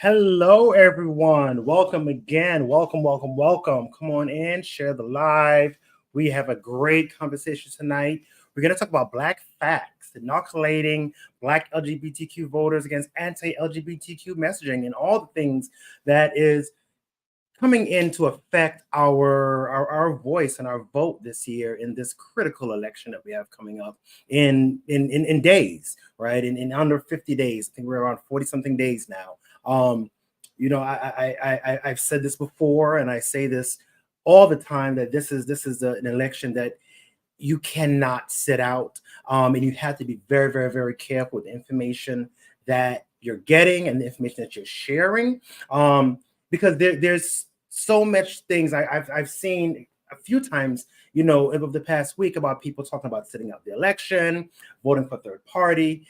Hello, everyone. Welcome again. Welcome. Come on in, share the live. We have a great conversation tonight. We're going to talk about Black facts, inoculating Black LGBTQ voters against anti-LGBTQ messaging and all the things that is coming in to affect our voice and our vote this year in this critical election that we have coming up in days, right? In under 50 days. I think we're around 40 something days now. I've said this before, and I say this all the time, that this is an election that you cannot sit out, and you have to be very, very, very careful with the information that you're getting and the information that you're sharing, because there's so much things I've seen a few times, over the past week, about people talking about sitting out the election, voting for third party,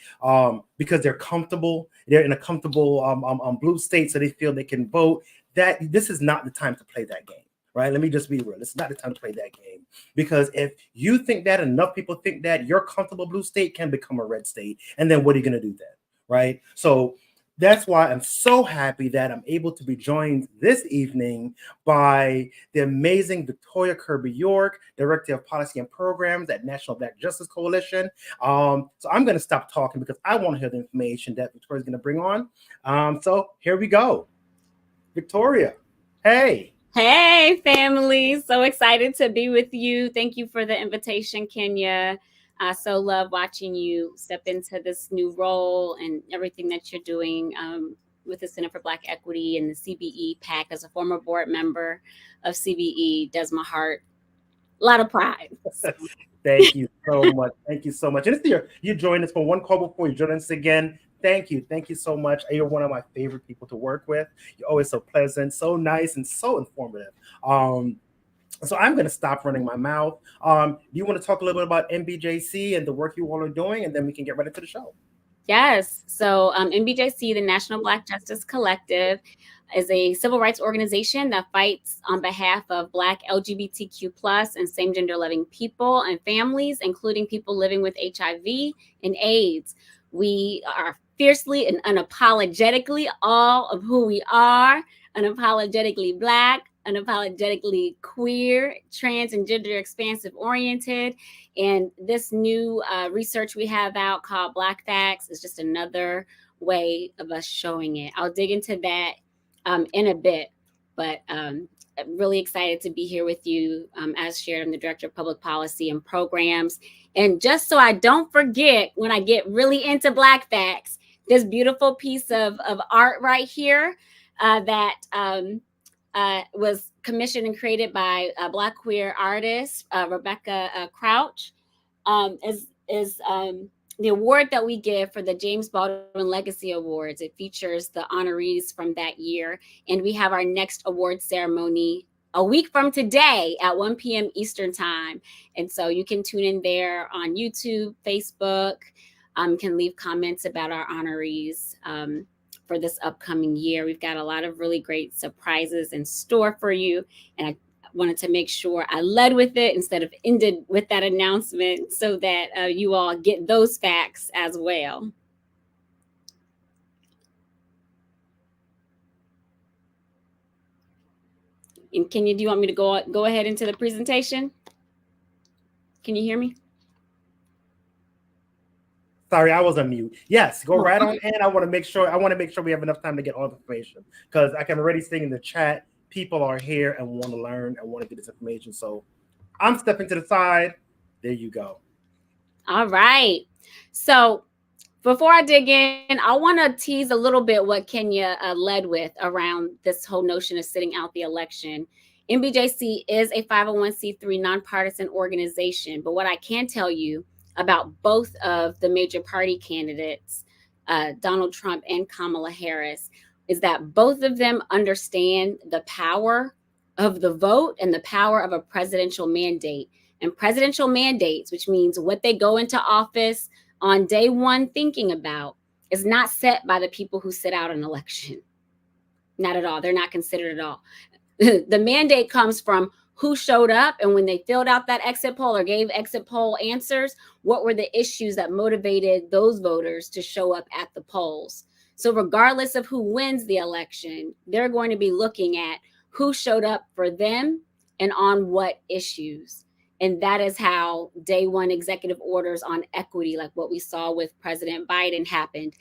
because they're comfortable. They're in a comfortable blue state, so they feel they can vote. That this is not the time to play that game, right? Let me just be real. It's not the time to play that game, because if you think that, enough people think that, your comfortable blue state can become a red state, and then what are you going to do then, right? So that's why I'm so happy that I'm able to be joined this evening by the amazing Victoria Kirby York, Director of Policy and Programs at National Black Justice Coalition. So I'm going to stop talking because I want to hear the information that Victoria's going to bring on. So here we go. Victoria, hey. Hey, family. So excited to be with you. Thank you for the invitation, Kenya. I so love watching you step into this new role and everything that you're doing with the Center for Black Equity and the CBE PAC. As a former board member of CBE, does my heart a lot of pride. So. Thank you so much. Thank you so much. And it's you joined us for one call before you join us again. Thank you. Thank you so much. You're one of my favorite people to work with. You're always so pleasant, so nice, and so informative. So I'm going to stop running my mouth. Do you want to talk a little bit about NBJC and the work you all are doing, and then we can get right into the show? Yes. So NBJC, the National Black Justice Collective, is a civil rights organization that fights on behalf of Black LGBTQ plus and same gender loving people and families, including people living with HIV and AIDS. We are fiercely and unapologetically all of who we are, unapologetically Black, unapologetically queer, trans, and gender expansive oriented. And this new research we have out called Black Facts is just another way of us showing it. I'll dig into that in a bit, but I'm really excited to be here with you. As shared, I'm the Director of Public Policy and Programs. And just so I don't forget, when I get really into Black Facts, this beautiful piece of art right here that was commissioned and created by a Black queer artist, Rebecca Crouch, is the award that we give for the James Baldwin Legacy Awards. It features the honorees from that year. And we have our next award ceremony a week from today at 1 p.m. Eastern time. And so you can tune in there on YouTube, Facebook, can leave comments about our honorees for this upcoming year. We've got a lot of really great surprises in store for you. And I wanted to make sure I led with it instead of ended with that announcement so that you all get those facts as well. And do you want me to go ahead into the presentation? Can you hear me? Sorry, I was on mute. Yes, go right on in. I want to make sure we have enough time to get all the information, because I can already see in the chat people are here and want to learn and want to get this information. So I'm stepping to the side. There you go. All right. So before I dig in, I want to tease a little bit what Kenya led with around this whole notion of sitting out the election. NBJC is a 501c3 nonpartisan organization, but what I can tell you about both of the major party candidates, Donald Trump and Kamala Harris, is that both of them understand the power of the vote and the power of a presidential mandate. And presidential mandates, which means what they go into office on day one thinking about, is not set by the people who sit out an election. Not at all. They're not considered at all. The mandate comes from who showed up, and when they filled out that exit poll or gave exit poll answers, what were the issues that motivated those voters to show up at the polls. So regardless of who wins the election, they're going to be looking at who showed up for them and on what issues. And that is how day one executive orders on equity, like what we saw with President Biden, happened.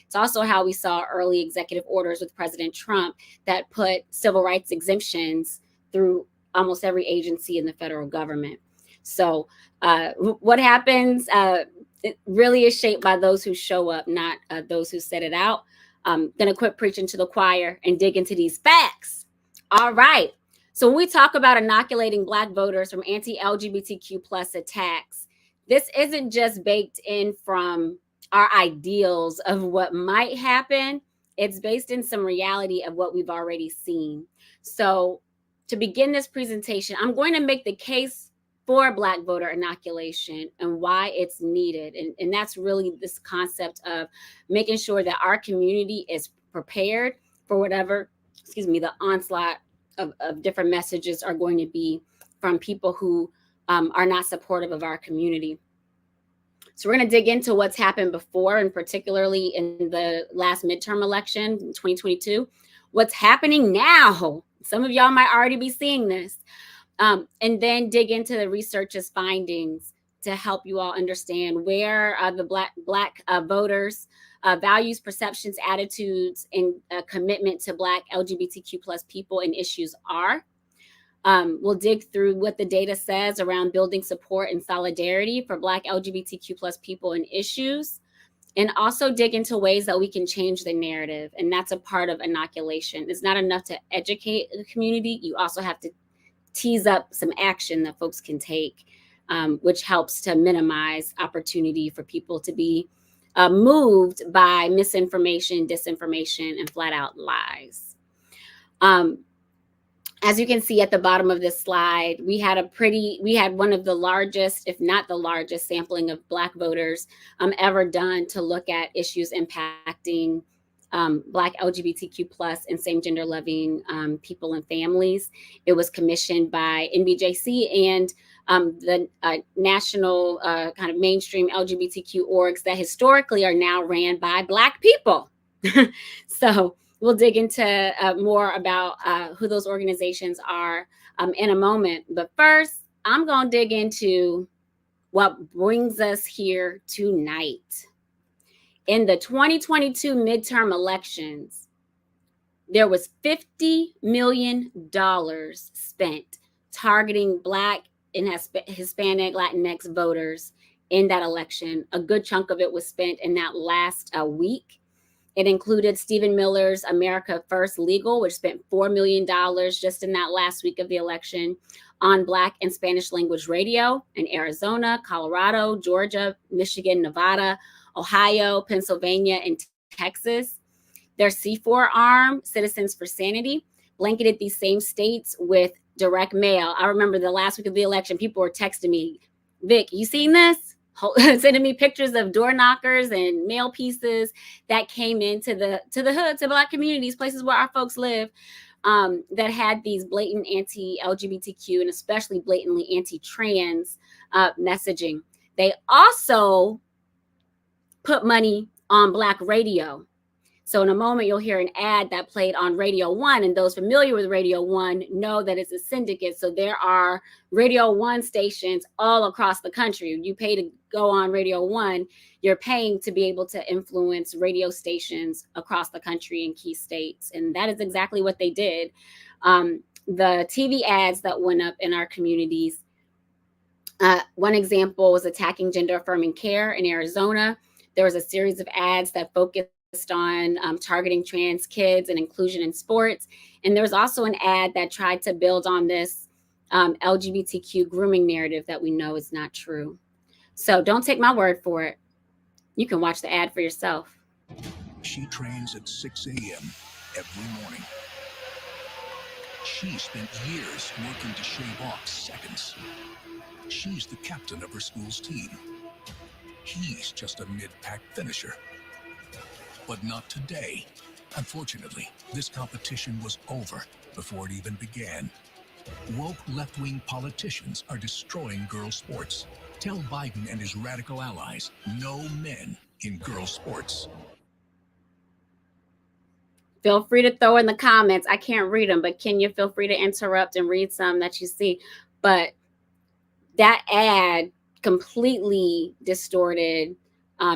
It's also how we saw early executive orders with President Trump that put civil rights exemptions through almost every agency in the federal government. So what happens it really is shaped by those who show up, not those who set it out. I'm going to quit preaching to the choir and dig into these facts. All right. So when we talk about inoculating Black voters from anti-LGBTQ plus attacks, this isn't just baked in from our ideals of what might happen. It's based in some reality of what we've already seen. So to begin this presentation, I'm going to make the case for Black voter inoculation and why it's needed. And that's really this concept of making sure that our community is prepared for whatever, the onslaught of different messages are going to be from people who are not supportive of our community. So we're going to dig into what's happened before, and particularly in the last midterm election in 2022, what's happening now. Some of y'all might already be seeing this. And then dig into the research's findings to help you all understand where the Black voters' values, perceptions, attitudes, and commitment to Black LGBTQ plus people and issues are. We'll dig through what the data says around building support and solidarity for Black LGBTQ plus people and issues, and also dig into ways that we can change the narrative. And that's a part of inoculation. It's not enough to educate the community. You also have to tease up some action that folks can take, which helps to minimize opportunity for people to be moved by misinformation, disinformation, and flat out lies. As you can see at the bottom of this slide, we had one of the largest, if not the largest, sampling of Black voters ever done to look at issues impacting Black LGBTQ plus and same gender loving people and families. It was commissioned by NBJC and the national kind of mainstream LGBTQ orgs that historically are now ran by Black people. So we'll dig into more about who those organizations are in a moment. But first, I'm going to dig into what brings us here tonight. In the 2022 midterm elections, there was $50 million spent targeting Black and Hispanic Latinx voters in that election. A good chunk of it was spent in that last week. It included Stephen Miller's America First Legal, which spent $4 million just in that last week of the election on Black and Spanish language radio in Arizona, Colorado, Georgia, Michigan, Nevada, Ohio, Pennsylvania, and Texas. Their C4 arm, Citizens for Sanity, blanketed these same states with direct mail. I remember the last week of the election, people were texting me, Vic, you seen this? Sending me pictures of door knockers and mail pieces that came into the hood, to Black communities, places where our folks live, that had these blatant anti-LGBTQ and especially blatantly anti-trans messaging. They also put money on Black radio. So in a moment, you'll hear an ad that played on Radio 1, and those familiar with Radio 1 know that it's a syndicate. So there are Radio 1 stations all across the country. You pay to go on Radio 1, you're paying to be able to influence radio stations across the country in key states. And that is exactly what they did. The TV ads that went up in our communities, one example was attacking gender affirming care in Arizona. There was a series of ads that focused on targeting trans kids and inclusion in sports. And there was also an ad that tried to build on this LGBTQ grooming narrative that we know is not true. So don't take my word for it. You can watch the ad for yourself. She trains at 6 a.m. every morning. She spent years working to shave off seconds. She's the captain of her school's team. He's just a mid-pack finisher. But not today. Unfortunately, this competition was over before it even began. Woke left-wing politicians are destroying girls' sports. Tell Biden and his radical allies, no men in girls' sports. Feel free to throw in the comments. I can't read them, but Kenya, feel free to interrupt and read some that you see. But that ad completely distorted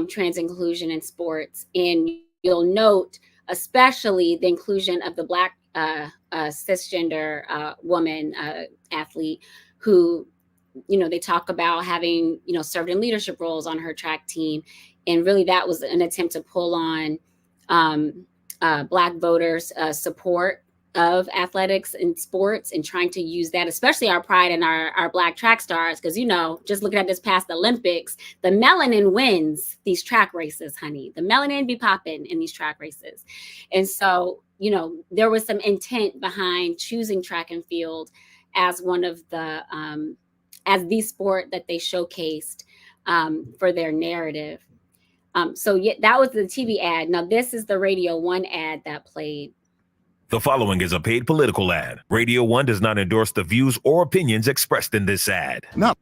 trans inclusion in sports. And you'll note, especially the inclusion of the Black cisgender woman athlete who, they talk about having, served in leadership roles on her track team. And really that was an attempt to pull on Black voters' support of athletics and sports, and trying to use that, especially our pride and our Black track stars. Because, just looking at this past Olympics, the melanin wins these track races, honey. The melanin be popping in these track races. And so, there was some intent behind choosing track and field as one of the, as the sport that they showcased for their narrative. So yeah, that was the TV ad. Now this is the Radio 1 ad that played. The following is a paid political ad. Radio 1 does not endorse the views or opinions expressed in this ad. Not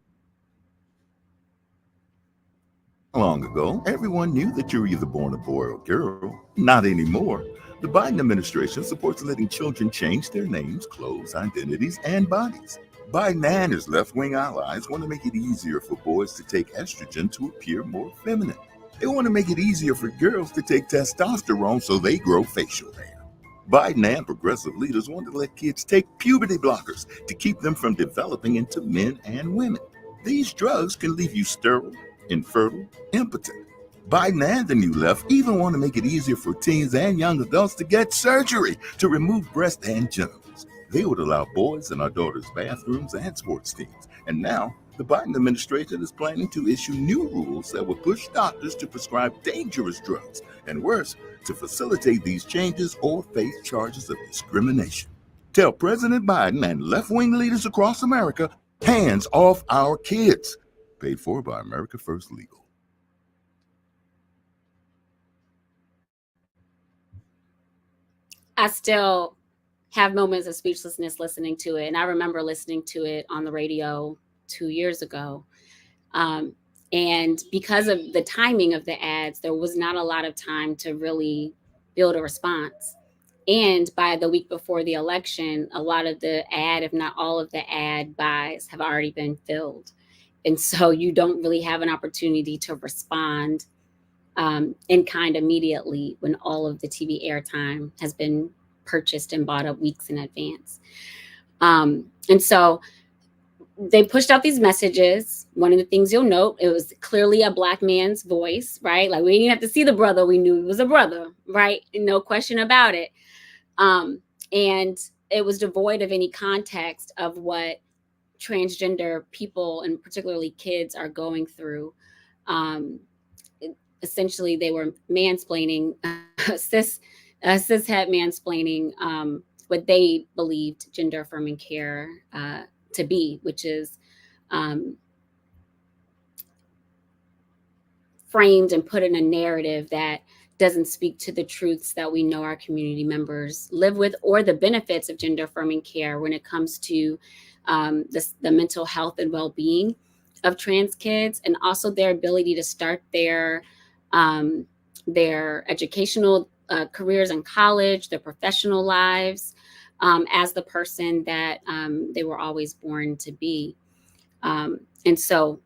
long ago, everyone knew that you were either born a boy or girl. Not anymore. The Biden administration supports letting children change their names, clothes, identities, and bodies. Biden and his left-wing allies want to make it easier for boys to take estrogen to appear more feminine. They want to make it easier for girls to take testosterone so they grow facial hair. Biden and progressive leaders want to let kids take puberty blockers to keep them from developing into men and women. These drugs can leave you sterile, infertile, impotent. Biden and the New Left even want to make it easier for teens and young adults to get surgery to remove breast and genitals. They would allow boys in our daughters' bathrooms and sports teams. And now, the Biden administration is planning to issue new rules that will push doctors to prescribe dangerous drugs, and worse, to facilitate these changes or face charges of discrimination. Tell President Biden and left-wing leaders across America, hands off our kids. Paid for by America First Legal. I still have moments of speechlessness listening to it. And I remember listening to it on the radio 2 years ago. And because of the timing of the ads, there was not a lot of time to really build a response. And by the week before the election, a lot of the ad, if not all of the ad buys, have already been filled. And so you don't really have an opportunity to respond in kind immediately when all of the TV airtime has been purchased and bought up weeks in advance. And so they pushed out these messages. One of the things you'll note, it was clearly a Black man's voice, right? Like, we didn't have to see the brother. We knew he was a brother, right? No question about it. And it was devoid of any context of what transgender people, and particularly kids, are going through. Essentially, they were mansplaining, cishet mansplaining what they believed gender affirming care to be, which is framed and put in a narrative that doesn't speak to the truths that we know our community members live with, or the benefits of gender affirming care when it comes to the mental health and well-being of trans kids, and also their ability to start their educational careers in college, their professional lives, as the person that they were always born to be. And so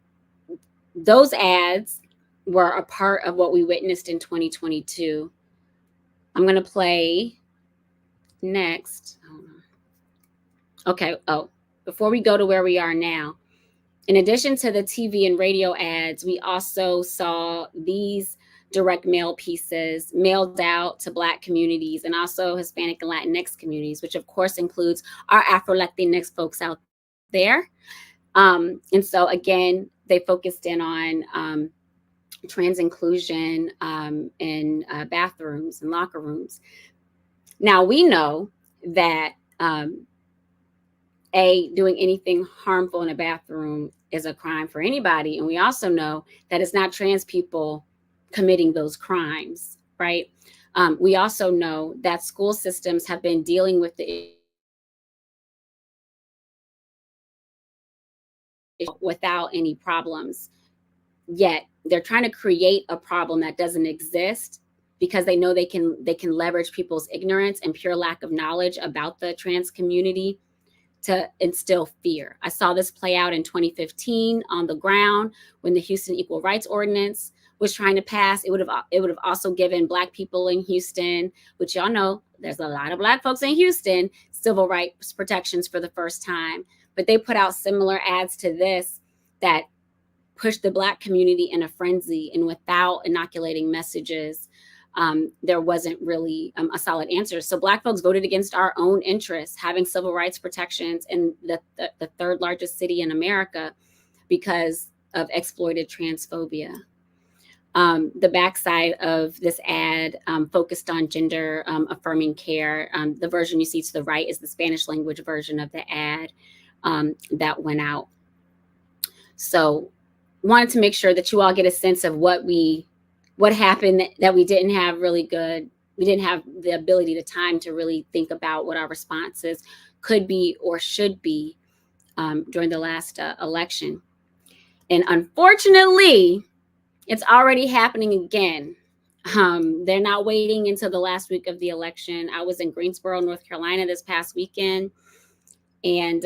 those ads were a part of what we witnessed in 2022. I'm going to play next. Okay. Oh, before we go to where we are now, in addition to the TV and radio ads, we also saw these direct mail pieces mailed out to Black communities and also Hispanic and Latinx communities, which of course includes our Afro-Latinx folks out there. And so again, they focused in on trans inclusion in bathrooms and locker rooms. Now we know that doing anything harmful in a bathroom is a crime for anybody. And we also know that it's not trans people committing those crimes, right? We also know that school systems have been dealing with the issue without any problems. Yet they're trying to create a problem that doesn't exist because they know they can leverage people's ignorance and pure lack of knowledge about the trans community to instill fear. I saw this play out in 2015 on the ground when the Houston Equal Rights Ordinance was trying to pass. It would have also given Black people in Houston, which y'all know there's a lot of Black folks in Houston, civil rights protections for the first time. But they put out similar ads to this that pushed the Black community in a frenzy, and without inoculating messages, there wasn't really a solid answer. So Black folks voted against our own interests, having civil rights protections in the third largest city in America because of exploited transphobia. The backside of this ad focused on gender affirming care. The version you see to the right is the Spanish language version of the ad that went out. So wanted to make sure that you all get a sense of what happened that we didn't have really good. We didn't have the ability to time to really think about what our responses could be or should be during the last election. And unfortunately, it's already happening again. They're not waiting until the last week of the election. I was in Greensboro, North Carolina this past weekend, and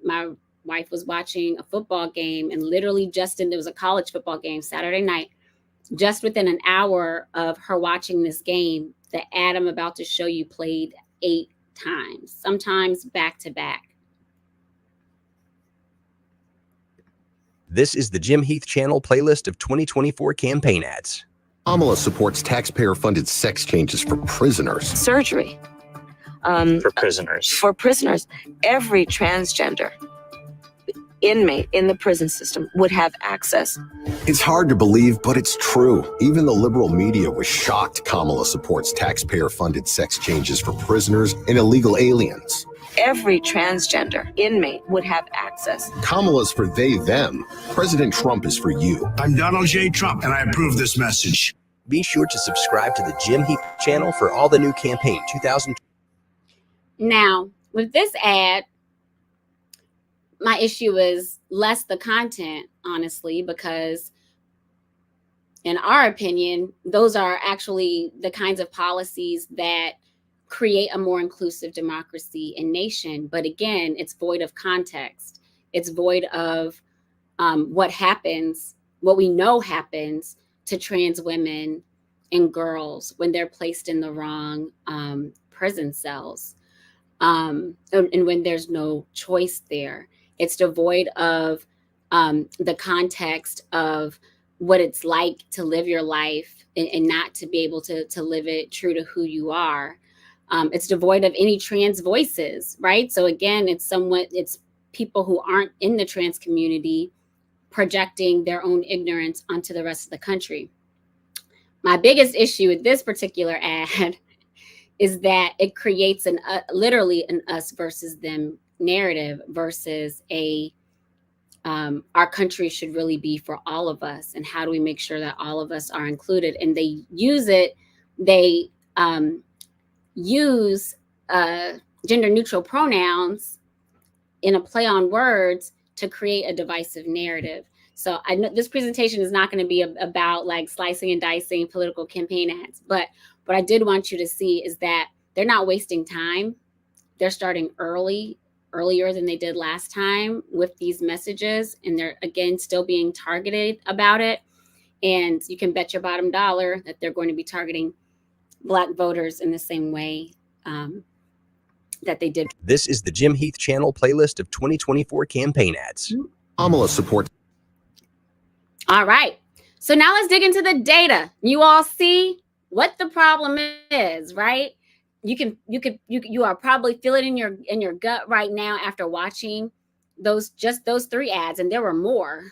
my wife was watching a football game, and literally there was a college football game Saturday night. Just within an hour of her watching this game, the ad I'm about to show you played 8 times, sometimes back to back. This is the Jim Heath Channel playlist of 2024 campaign ads. Kamala supports taxpayer-funded sex changes for prisoners. Surgery. For prisoners. For prisoners. Every transgender inmate in the prison system would have access. It's hard to believe, but it's true. Even the liberal media was shocked Kamala supports taxpayer-funded sex changes for prisoners and illegal aliens. Every transgender inmate would have access. Kamala's for they, them. President Trump is for you. I'm Donald J. Trump, and I approve this message. Be sure to subscribe to the Jim Heath Channel for all the new campaign 2020. Now, with this ad, my issue is less the content, honestly, because in our opinion, those are actually the kinds of policies that create a more inclusive democracy and nation. But again, it's void of context. It's void of what we know happens to trans women and girls when they're placed in the wrong prison cells, and when there's no choice there. It's devoid of the context of what it's like to live your life and not to be able to live it true to who you are. It's devoid of any trans voices, right? So again, it's people who aren't in the trans community projecting their own ignorance onto the rest of the country. My biggest issue with this particular ad is that it creates literally an us versus them narrative versus our country should really be for all of us, and how do we make sure that all of us are included? And they use gender neutral pronouns in a play on words to create a divisive narrative. So I know this presentation is not going to be about like slicing and dicing political campaign ads, but what I did want you to see is that they're not wasting time. They're starting earlier than they did last time with these messages. And they're, again, still being targeted about it. And you can bet your bottom dollar that they're going to be targeting Black voters in the same way that they did. This is the Jim Heath Channel playlist of 2024 campaign ads. Kamala support. All right. So now let's dig into the data. You all see what the problem is, right? You are probably feeling in your gut right now after watching those 3 ads, and there were more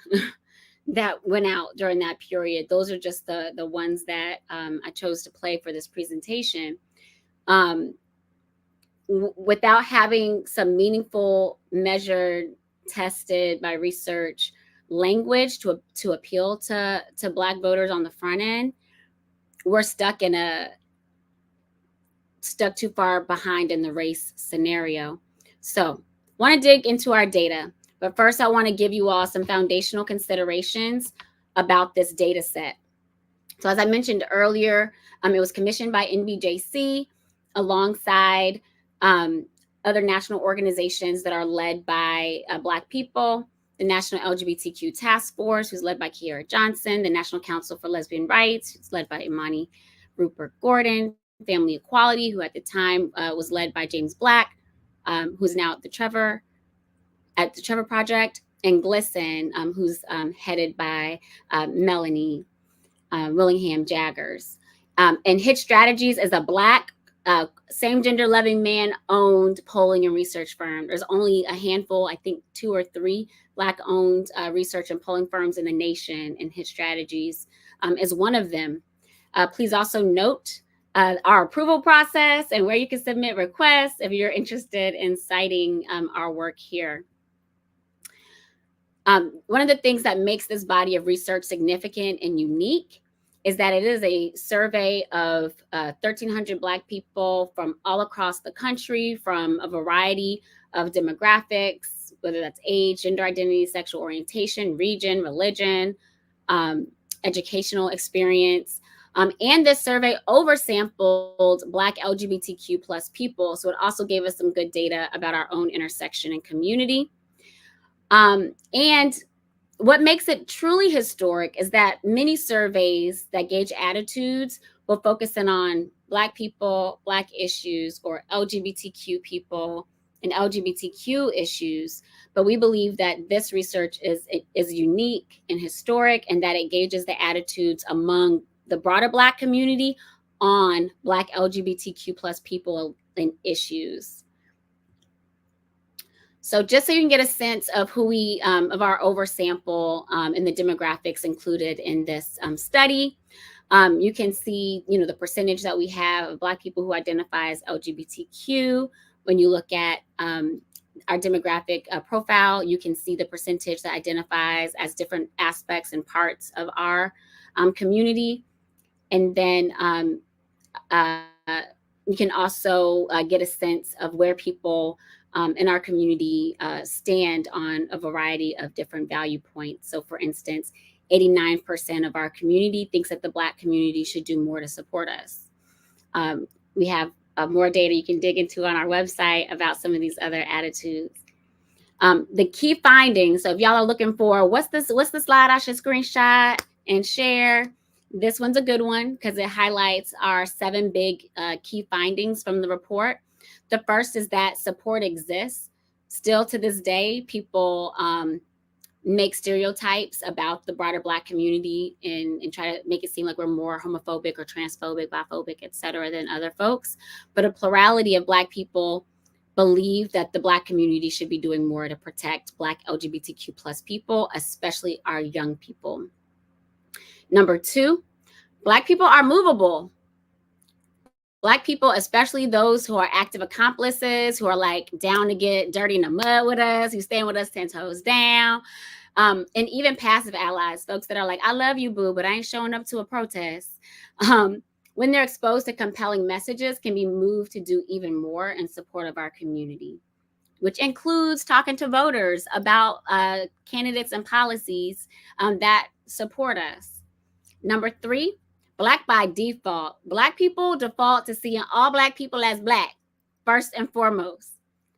that went out during that period. Those are just the ones that I chose to play for this presentation. Without having some meaningful, measured, tested by research language to appeal to Black voters on the front end, we're stuck too far behind in the race scenario. So want to dig into our data, but first I want to give you all some foundational considerations about this data set. So as I mentioned earlier, it was commissioned by NBJC alongside other national organizations that are led by Black people, the National LGBTQ Task Force, who's led by Kiara Johnson, the National Council for Lesbian Rights, who's led by Imani Rupert Gordon, Family Equality, who at the time was led by James Black, who's now at the Trevor Project, and GLSEN, who's headed by Melanie Willingham Jaggers. And Hit Strategies is a Black same gender loving man owned polling and research firm. There's only a handful, I think 2 or 3 Black owned research and polling firms in the nation, and Hit Strategies is one of them. Please also note our approval process and where you can submit requests if you're interested in citing our work here. One of the things that makes this body of research significant and unique is that it is a survey of 1,300 Black people from all across the country, from a variety of demographics, whether that's age, gender identity, sexual orientation, region, religion, educational experience. And this survey oversampled Black LGBTQ plus people. So it also gave us some good data about our own intersection and community. And what makes it truly historic is that many surveys that gauge attitudes will focus in on Black people, Black issues, or LGBTQ people and LGBTQ issues. But we believe that this research is unique and historic, and that it gauges the attitudes among the broader Black community on Black LGBTQ plus people and issues. So just so you can get a sense of who of our oversample and the demographics included in this study, you can see, the percentage that we have of Black people who identify as LGBTQ. When you look at our demographic profile, you can see the percentage that identifies as different aspects and parts of our community. And then you can also get a sense of where people in our community stand on a variety of different value points. So for instance, 89% of our community thinks that the Black community should do more to support us. We have more data you can dig into on our website about some of these other attitudes. The key findings, so if y'all are looking for what's the slide I should screenshot and share, this one's a good one because it highlights our 7 big key findings from the report. The first is that support exists. Still to this day, people make stereotypes about the broader Black community and try to make it seem like we're more homophobic or transphobic, biphobic, et cetera, than other folks. But a plurality of Black people believe that the Black community should be doing more to protect Black LGBTQ plus people, especially our young people. Number 2, Black people are movable. Black people, especially those who are active accomplices, who are like down to get dirty in the mud with us, who stand with us 10 toes down, and even passive allies, folks that are like, I love you, boo, but I ain't showing up to a protest. When they're exposed to compelling messages, can be moved to do even more in support of our community, which includes talking to voters about candidates and policies that support us. Number 3, Black by default. Black people default to seeing all Black people as Black, first and foremost.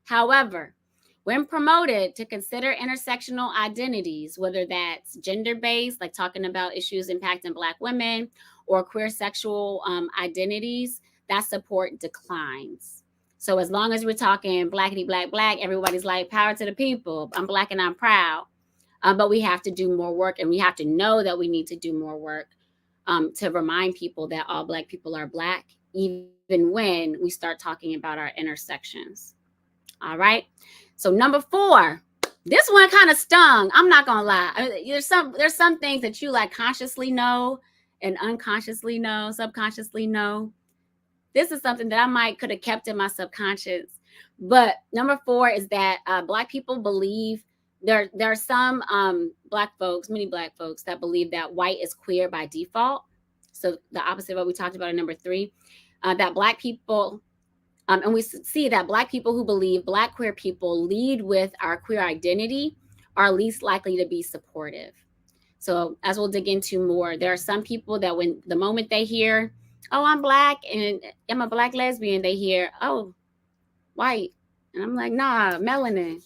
However, when promoted to consider intersectional identities, whether that's gender-based, like talking about issues impacting Black women, or queer sexual identities, that support declines. So as long as we're talking Blackity Black Black, everybody's like, power to the people. I'm Black and I'm proud. But we have to do more work, and we have to know that we need to do more work to remind people that all Black people are Black, even when we start talking about our intersections. All right. So number 4, this one kind of stung. I'm not gonna lie. There's some things that you like consciously know and unconsciously know, subconsciously know. This is something that I could have kept in my subconscious. But number 4 is that Black people believe there are some Black folks, many Black folks, that believe that white is queer by default. So the opposite of what we talked about in number 3, that Black people, and we see that Black people who believe Black queer people lead with our queer identity are least likely to be supportive. So as we'll dig into more, there are some people that when the moment they hear, oh, I'm Black and I'm a Black lesbian, they hear, oh, white. And I'm like, nah, melanin.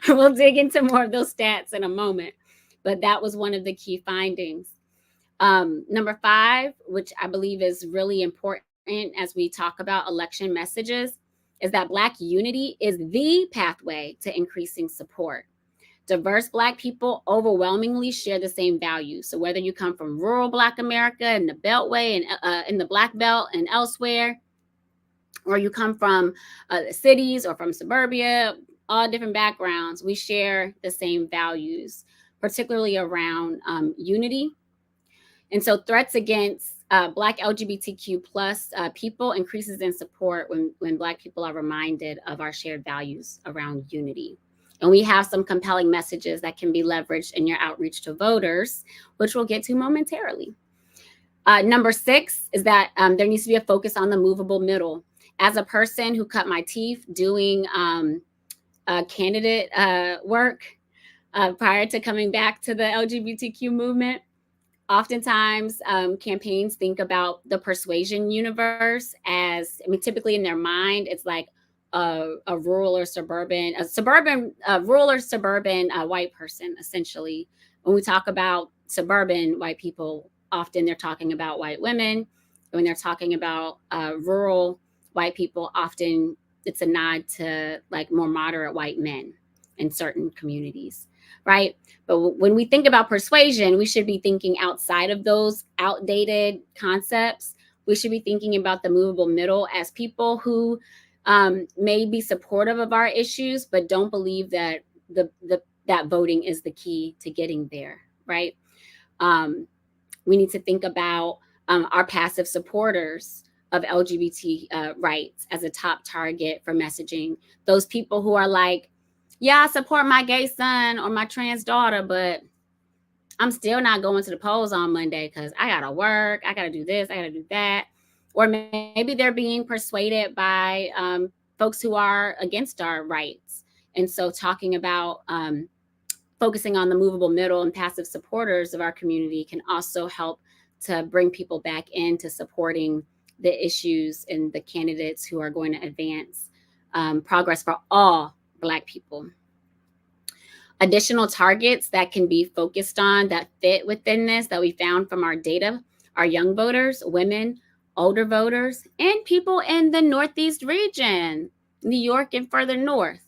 We'll dig into more of those stats in a moment. But that was one of the key findings. Number 5, which I believe is really important as we talk about election messages, is that Black unity is the pathway to increasing support. Diverse Black people overwhelmingly share the same values. So whether you come from rural Black America in the Beltway and in the Black Belt and elsewhere, or you come from cities or from suburbia, all different backgrounds, we share the same values, particularly around unity. And so threats against Black LGBTQ plus people increases in support when Black people are reminded of our shared values around unity. And we have some compelling messages that can be leveraged in your outreach to voters, which we'll get to momentarily. Number 6 is that there needs to be a focus on the movable middle. As a person who cut my teeth doing candidate work prior to coming back to the LGBTQ movement, oftentimes campaigns think about the persuasion universe as, I mean, typically in their mind, it's like a rural or suburban white person, essentially. When we talk about suburban white people, often they're talking about white women. When they're talking about rural white people, often it's a nod to like more moderate white men in certain communities, right? But when we think about persuasion, we should be thinking outside of those outdated concepts. We should be thinking about the movable middle as people who may be supportive of our issues, but don't believe that that voting is the key to getting there, right? We need to think about our passive supporters of LGBT rights as a top target for messaging. Those people who are like, yeah, I support my gay son or my trans daughter, but I'm still not going to the polls on Monday because I got to work, I got to do this, I got to do that. Or maybe they're being persuaded by folks who are against our rights. And so talking about focusing on the movable middle and passive supporters of our community can also help to bring people back into supporting the issues and the candidates who are going to advance progress for all Black people. Additional targets that can be focused on that fit within this that we found from our data are young voters, women, older voters, and people in the Northeast region, New York and further north.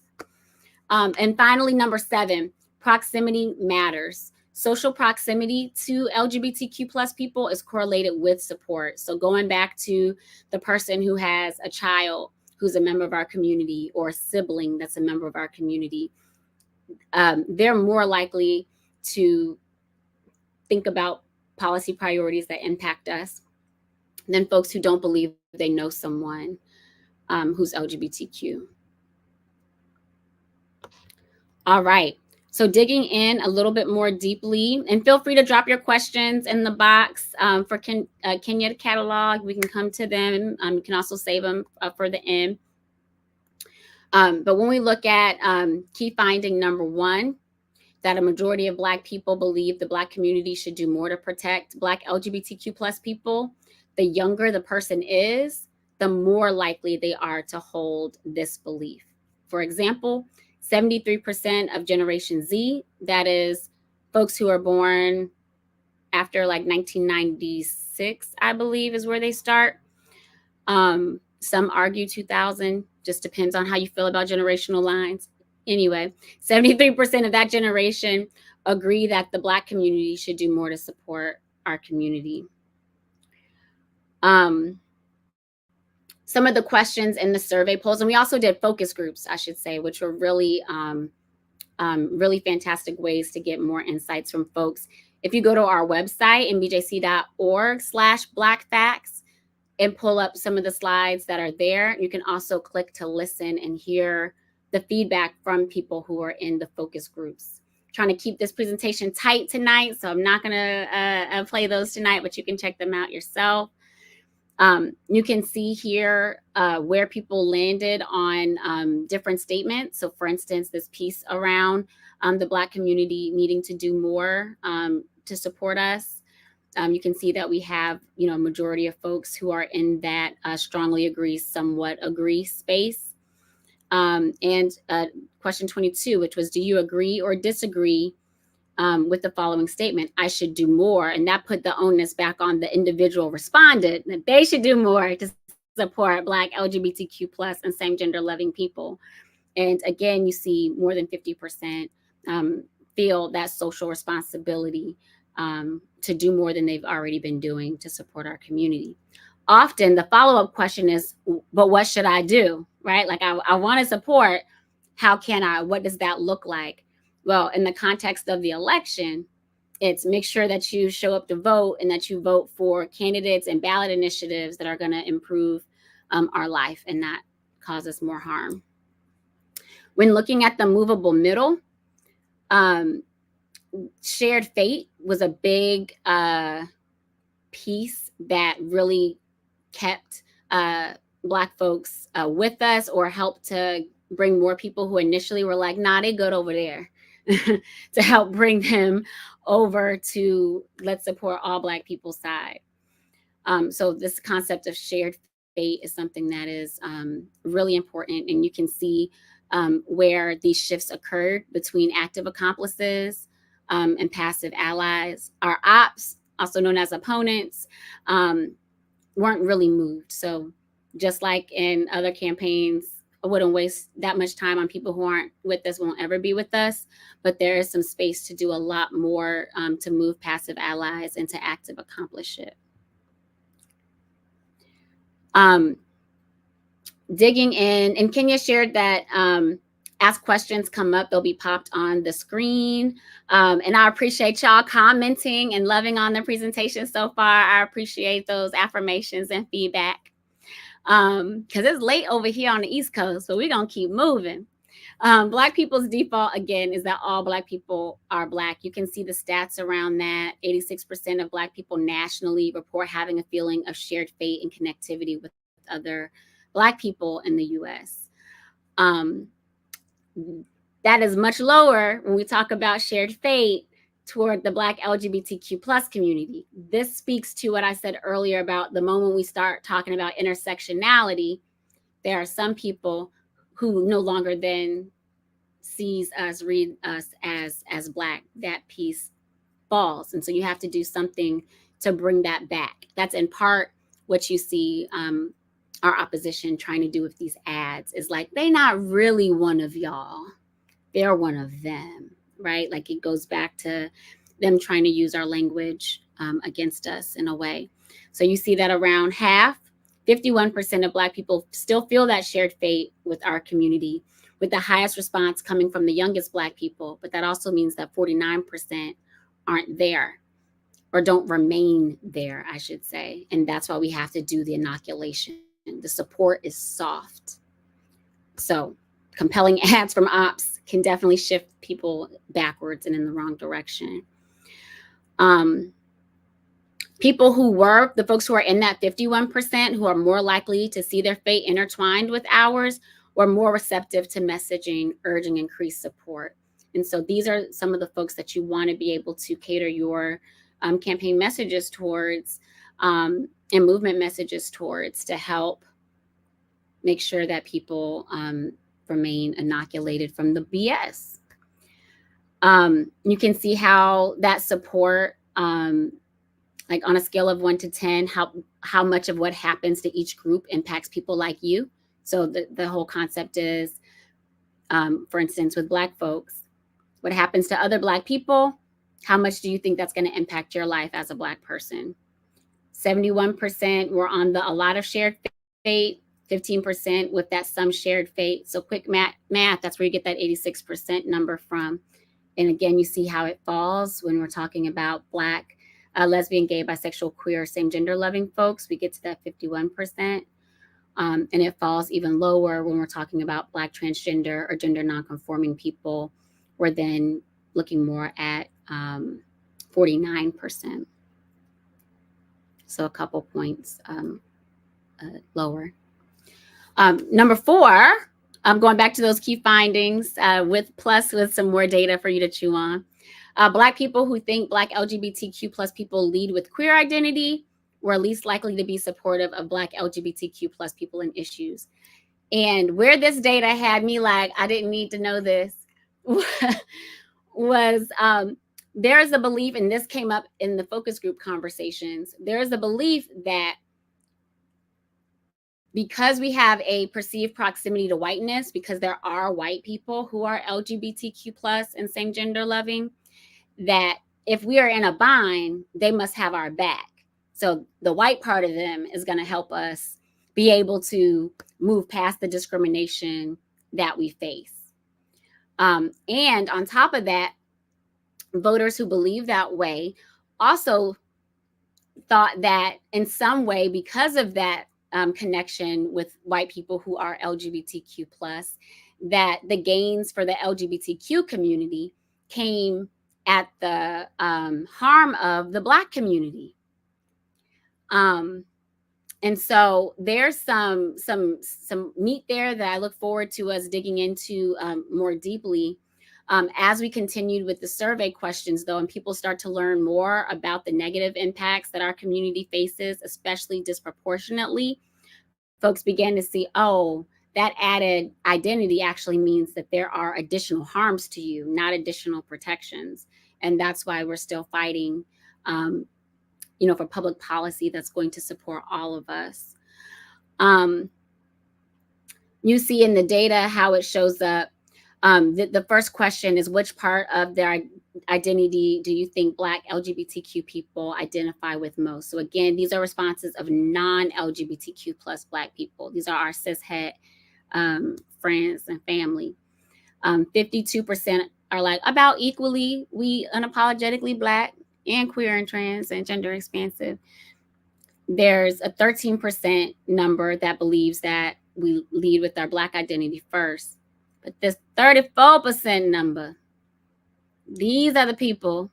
And finally, number 7, proximity matters. Social proximity to LGBTQ plus people is correlated with support. So going back to the person who has a child who's a member of our community or a sibling that's a member of our community, they're more likely to think about policy priorities that impact us than folks who don't believe they know someone who's LGBTQ. All right. So digging in a little bit more deeply, and feel free to drop your questions in the box for Kenya to catalog. We can come to them. You can also save them for the end. But when we look at key finding number 1, that a majority of Black people believe the Black community should do more to protect Black LGBTQ plus people. The younger the person is, the more likely they are to hold this belief. For example, 73% of Generation Z, that is folks who are born after like 1996, I believe is where they start. Some argue 2000, just depends on how you feel about generational lines. Anyway, 73% of that generation agree that the Black community should do more to support our community. Some of the questions in the survey polls, and we also did focus groups, I should say, which were really, really fantastic ways to get more insights from folks. If you go to our website, nbjc.org/blackfacts, and pull up some of the slides that are there, you can also click to listen and hear the feedback from people who are in the focus groups. I'm trying to keep this presentation tight tonight, so I'm not gonna play those tonight, but you can check them out yourself. You can see here where people landed on different statements. So for instance, this piece around the Black community needing to do more to support us. You can see that we have, a majority of folks who are in that strongly agree, somewhat agree space. And question 22, which was, do you agree or disagree with the following statement? I should do more. And that put the onus back on the individual respondent that they should do more to support Black LGBTQ plus and same gender loving people. And again, you see more than 50% feel that social responsibility to do more than they've already been doing to support our community. Often the follow-up question is, but what should I do, right? Like I want to support, how can I, what does that look like? Well, in the context of the election, it's make sure that you show up to vote and that you vote for candidates and ballot initiatives that are going to improve our life and not cause us more harm. When looking at the movable middle, shared fate was a big piece that really kept Black folks with us, or helped to bring more people who initially were like, nah, they good over there, to help bring them over to let's support all Black people's side. So this concept of shared fate is something that is really important, and you can see where these shifts occurred between active accomplices and passive allies. Our ops, also known as opponents, weren't really moved. So just like in other campaigns, I wouldn't waste that much time on people who aren't with us, won't ever be with us, but there is some space to do a lot more to move passive allies into active accompliceship. Digging in, and Kenya shared that as questions come up, they'll be popped on the screen. And I appreciate y'all commenting and loving on the presentation so far. I appreciate those affirmations and feedback. Because it's late over here on the East Coast, so we're gonna keep moving. Black people's default, again, is that all Black people are Black. You can see the stats around that. 86% of Black people nationally report having a feeling of shared fate and connectivity with other Black people in the US. That is much lower when we talk about shared fate toward the Black LGBTQ plus community. This speaks to what I said earlier about the moment we start talking about intersectionality, there are some people who no longer then sees us, read us as Black. That piece falls. And so you have to do something to bring that back. That's in part what you see our opposition trying to do with these ads, is like, they're not really one of y'all. They're one of them, right? Like it goes back to them trying to use our language against us in a way. So you see that around half, 51% of Black people still feel that shared fate with our community, with the highest response coming from the youngest Black people. But that also means that 49% aren't there, or don't remain there, I should say. And that's why we have to do the inoculation. The support is soft. So compelling ads from ops can definitely shift people backwards and in the wrong direction. People who were, the folks who are in that 51%, who are more likely to see their fate intertwined with ours, were more receptive to messaging urging increased support. And so these are some of the folks that you want to be able to cater your campaign messages towards and movement messages towards to help make sure that people remain inoculated from the BS. You can see how that support, like on a scale of 1 to 10, how much of what happens to each group impacts people like you. So the whole concept is, for instance, with Black folks, what happens to other Black people, how much do you think that's going to impact your life as a Black person? 71% were on the a lot of shared fate, 15% with that some shared fate. So quick math, that's where you get that 86% number from. And again, you see how it falls when we're talking about Black, lesbian, gay, bisexual, queer, same gender loving folks. We get to that 51%. And it falls even lower when we're talking about Black transgender or gender nonconforming people. We're then looking more at 49%. So a couple points lower. Number 4, I'm going back to those key findings with some more data for you to chew on. Black people who think Black LGBTQ plus people lead with queer identity were least likely to be supportive of Black LGBTQ plus people and issues. And where this data had me like, I didn't need to know this, was there's a belief, and this came up in the focus group conversations, there's a belief that because we have a perceived proximity to whiteness, because there are white people who are LGBTQ plus and same gender loving, that if we are in a bind, they must have our back. So the white part of them is going to help us be able to move past the discrimination that we face. And on top of that, voters who believe that way also thought that in some way, because of that connection with white people who are LGBTQ plus, that the gains for the LGBTQ community came at the harm of the Black community. And so there's some meat there that I look forward to us digging into more deeply as we continued with the survey questions, though, and people start to learn more about the negative impacts that our community faces, especially disproportionately. Folks began to see, oh, that added identity actually means that there are additional harms to you, not additional protections. And that's why we're still fighting for public policy that's going to support all of us. You see in the data how it shows up. The first question is, which part of their identity do you think Black LGBTQ people identify with most? So again, these are responses of non-LGBTQ plus Black people. These are our cishet friends and family. 52% are like about equally, we unapologetically Black and queer and trans and gender expansive. There's a 13% number that believes that we lead with our Black identity first. But this 34% number, these are the people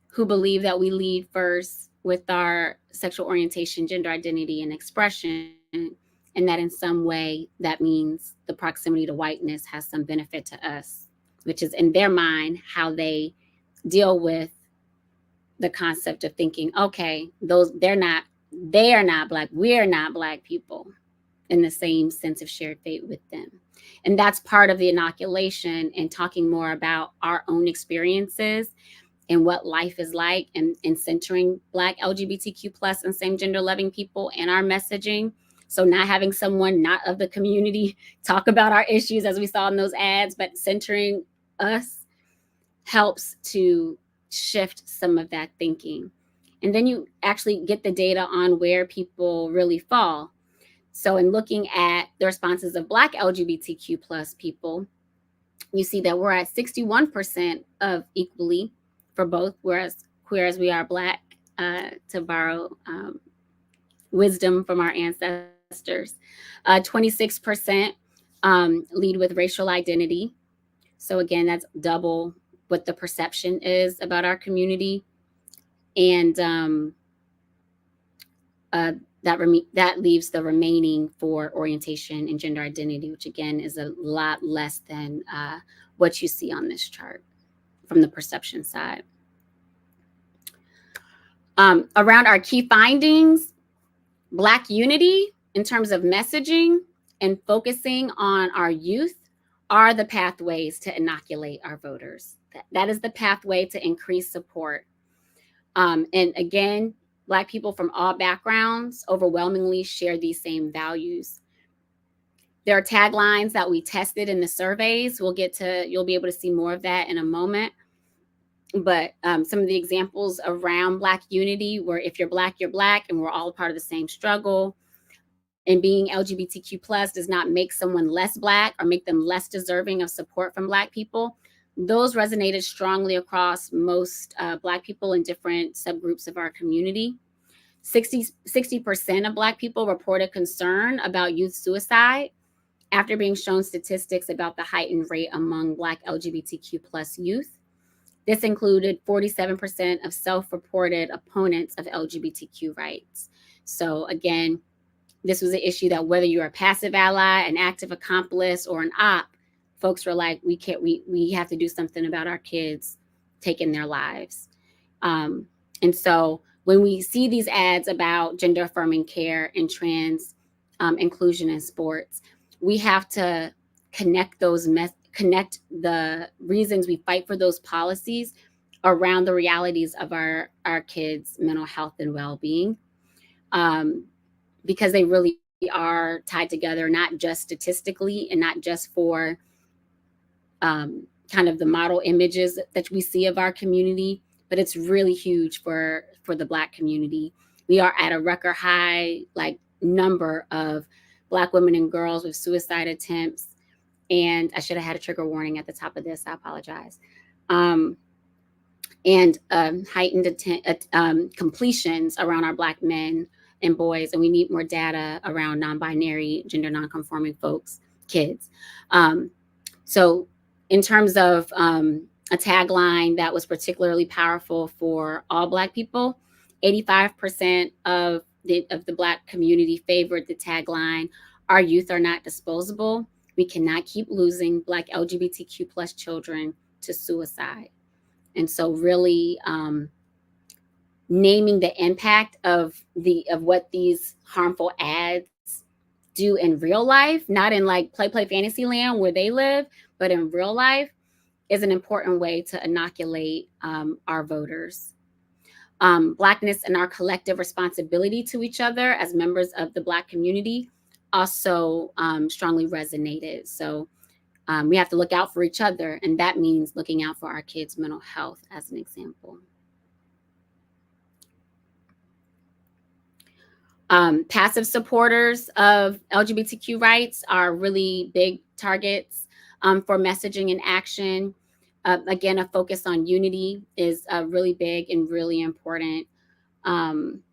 who believe that we lead first with our sexual orientation, gender identity, and expression, and that in some way that means the proximity to whiteness has some benefit to us, which is in their mind how they deal with the concept of thinking, okay, they are not Black, we're not Black people, in the same sense of shared fate with them. And that's part of the inoculation and talking more about our own experiences and what life is like, and centering Black LGBTQ plus and same gender loving people in our messaging. So not having someone not of the community talk about our issues as we saw in those ads, but centering us helps to shift some of that thinking. And then you actually get the data on where people really fall. So in looking at the responses of Black LGBTQ plus people, you see that we're at 61% of equally for both, whereas queer as we are Black, to borrow wisdom from our ancestors. 26% lead with racial identity. So again, that's double what the perception is about our community. And that leaves the remaining for orientation and gender identity, which again is a lot less than what you see on this chart from the perception side. Around our key findings, Black unity in terms of messaging and focusing on our youth are the pathways to inoculate our voters. That is the pathway to increase support. And again, Black people from all backgrounds overwhelmingly share these same values. There are taglines that we tested in the surveys. You'll be able to see more of that in a moment. But some of the examples around Black unity were, if you're Black, and we're all part of the same struggle. And being LGBTQ plus does not make someone less Black or make them less deserving of support from Black people. Those resonated strongly across most Black people in different subgroups of our community. 60% of Black people reported concern about youth suicide after being shown statistics about the heightened rate among Black LGBTQ plus youth. This included 47% of self-reported opponents of LGBTQ rights. So again, this was an issue that whether you're a passive ally, an active accomplice, or an op, folks were like, we have to do something about our kids taking their lives. And so when we see these ads about gender affirming care and trans inclusion in sports, we have to connect the reasons we fight for those policies around the realities of our kids' mental health and well-being, because they really are tied together, not just statistically and not just for kind of the model images that we see of our community, but it's really huge for the Black community. We are at a record high number of Black women and girls with suicide attempts. And I should have had a trigger warning at the top of this. I apologize. And heightened completions around our Black men and boys. And we need more data around non-binary, gender non-conforming kids. So in terms of a tagline that was particularly powerful for all Black people, 85% of the Black community favored the tagline, "Our youth are not disposable. We cannot keep losing Black LGBTQ plus children to suicide." And so really naming the impact of what these harmful ads do in real life, not in play fantasy land where they live, but in real life, is an important way to inoculate our voters. Blackness and our collective responsibility to each other as members of the Black community also strongly resonated. So we have to look out for each other, and that means looking out for our kids' mental health as an example. Passive supporters of LGBTQ rights are really big targets for messaging and action. Again, a focus on unity is really big and really important. And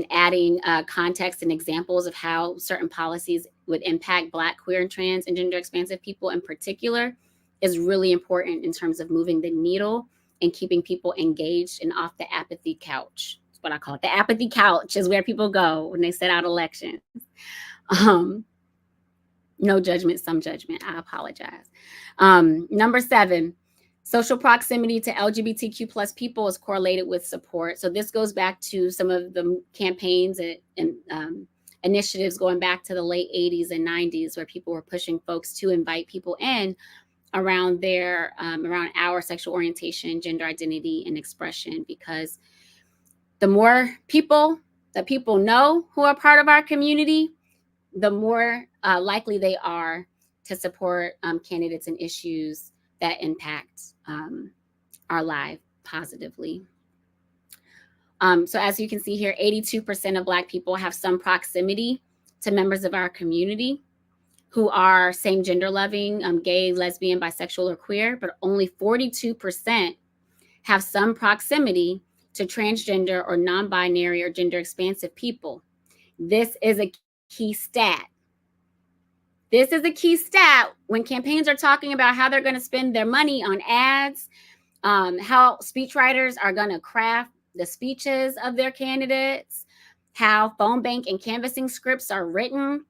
adding context and examples of how certain policies would impact Black, queer, and trans and gender expansive people in particular is really important in terms of moving the needle and keeping people engaged and off the apathy couch. That's what I call it. The apathy couch is where people go when they set out elections. No judgment, some judgment. I apologize. Number 7, social proximity to LGBTQ plus people is correlated with support. So this goes back to some of the campaigns and initiatives going back to the late 80s and 90s, where people were pushing folks to invite people in around around our sexual orientation, gender identity, and expression, because the more people that people know who are part of our community, the more likely they are to support candidates and issues that impact our life positively. So as you can see here, 82% of Black people have some proximity to members of our community who are same gender loving, gay, lesbian, bisexual, or queer, but only 42% have some proximity to transgender or non-binary or gender expansive people. This is a key stat. This is a key stat when campaigns are talking about how they're going to spend their money on ads, how speechwriters are going to craft the speeches of their candidates, how phone bank and canvassing scripts are written.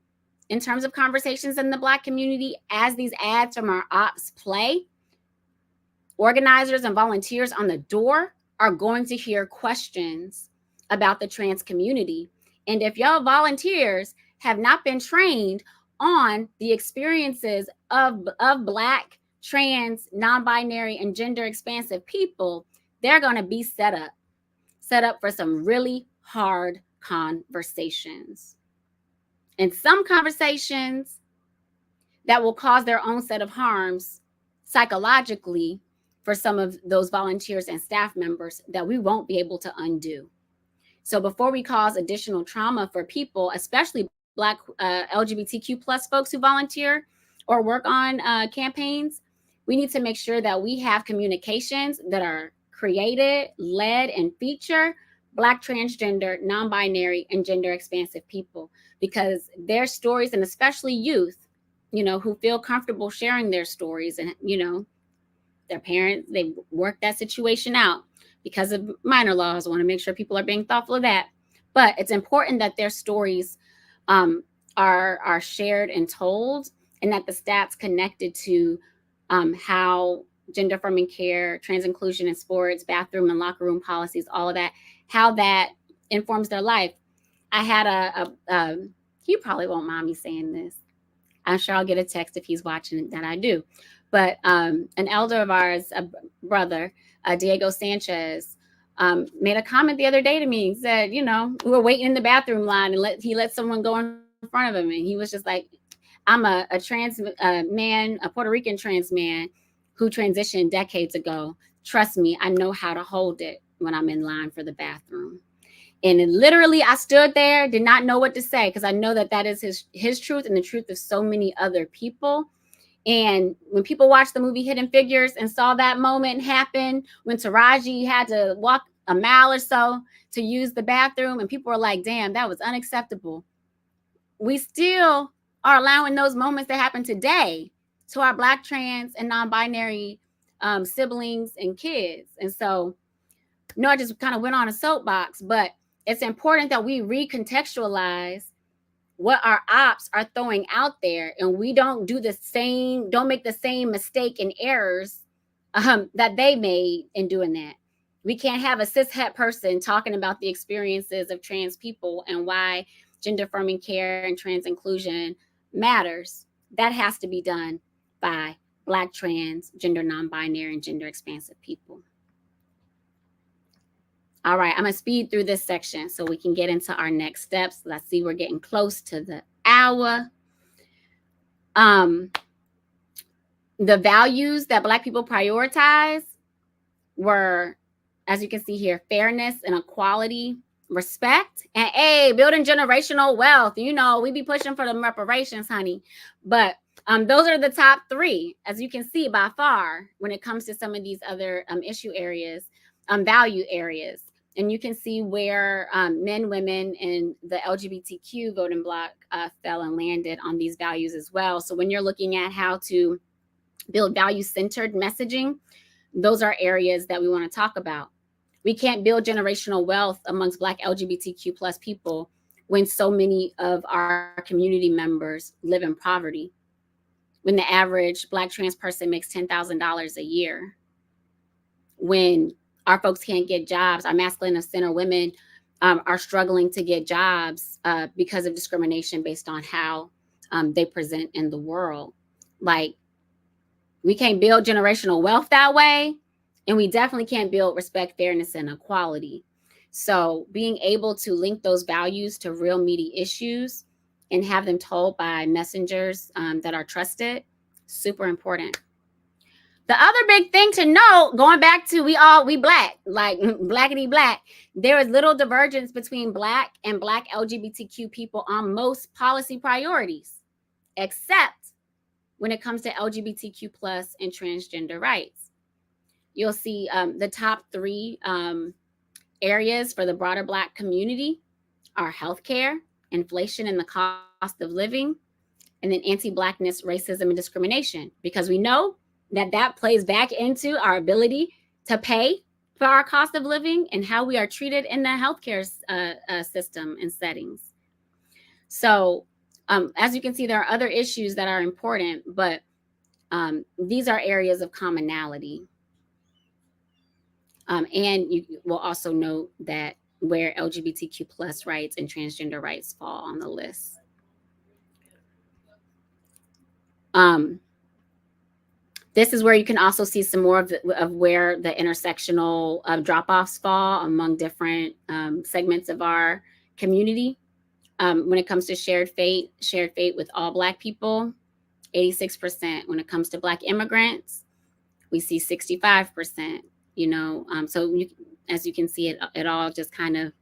in terms of conversations in the Black community, as these ads from our ops play, organizers and volunteers on the door are going to hear questions about the trans community. And if y'all volunteers have not been trained on the experiences of Black, trans, non-binary, and gender expansive people, they're going to be set up for some really hard conversations. And some conversations that will cause their own set of harms psychologically for some of those volunteers and staff members that we won't be able to undo. So before we cause additional trauma for people, especially Black LGBTQ plus folks who volunteer or work on campaigns, we need to make sure that we have communications that are created, led, and feature Black, transgender, non-binary, and gender expansive people, because their stories, and especially youth, who feel comfortable sharing their stories, and, their parents, they work that situation out because of minor laws. I want to make sure people are being thoughtful of that. But it's important that their stories are shared and told, and that the stats connected to how gender affirming care, trans inclusion in sports, bathroom and locker room policies, all of that, how that informs their life. I had he probably won't mind me saying this. I'm sure I'll get a text if he's watching that I do. But an elder of ours, a brother, Diego Sanchez, made a comment the other day to me. He said, we were waiting in the bathroom line, and he let someone go in front of him. And he was just like, I'm a trans man, a Puerto Rican trans man who transitioned decades ago. Trust me, I know how to hold it when I'm in line for the bathroom. And literally, I stood there, did not know what to say, because I know that is his truth and the truth of so many other people. And when people watched the movie Hidden Figures and saw that moment happen, when Taraji had to walk a mile or so to use the bathroom, and people were like, damn, that was unacceptable. We still are allowing those moments to happen today to our Black, trans, and non-binary siblings and kids. And so, I just kind of went on a soapbox, but it's important that we recontextualize what our ops are throwing out there, and we don't make the same mistake and errors that they made in doing that. We can't have a cishet person talking about the experiences of trans people and why gender affirming care and trans inclusion matters. That has to be done by Black, trans, gender non-binary, and gender expansive people. All right, I'm going to speed through this section so we can get into our next steps. Let's see, we're getting close to the hour. The values that Black people prioritize were, as you can see here, fairness and equality, respect, and building generational wealth. We be pushing for the reparations, honey. But those are the top three, as you can see, by far, when it comes to some of these other issue areas, value areas. And you can see where men, women, and the LGBTQ voting bloc fell and landed on these values as well. So when you're looking at how to build value-centered messaging, those are areas that we want to talk about. We can't build generational wealth amongst Black LGBTQ plus people when so many of our community members live in poverty, when the average Black trans person makes $10,000 a year, when our folks can't get jobs, our masculine and center women are struggling to get jobs because of discrimination based on how they present in the world. Like, we can't build generational wealth that way, and we definitely can't build respect, fairness, and equality. So being able to link those values to real meaty issues and have them told by messengers that are trusted, super important. The other big thing to note, going back to we Black, like blackity Black, there is little divergence between Black and Black LGBTQ people on most policy priorities, except when it comes to LGBTQ plus and transgender rights. You'll see the top three areas for the broader Black community are healthcare, inflation and the cost of living, and then anti-Blackness, racism, and discrimination, because we know that plays back into our ability to pay for our cost of living and how we are treated in the healthcare system and settings. So As you can see, there are other issues that are important, but these are areas of commonality. And you will also note that where LGBTQ plus rights and transgender rights fall on the list. This is where you can also see some more of where the intersectional drop-offs fall among different segments of our community. When it comes to shared fate with all Black people, 86%. When it comes to Black immigrants, we see 65%. So as you can see, it all just kind of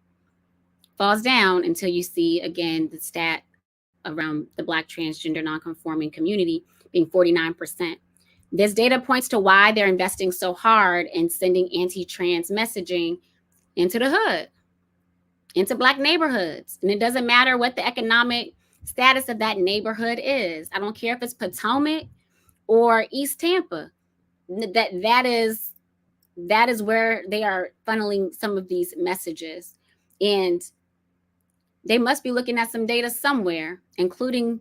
falls down until you see, again, the stat around the Black transgender nonconforming community being 49%. This data points to why they're investing so hard in sending anti-trans messaging into the hood, into Black neighborhoods. And it doesn't matter what the economic status of that neighborhood is. I don't care if it's Potomac or East Tampa. That is where they are funneling some of these messages. And they must be looking at some data somewhere, including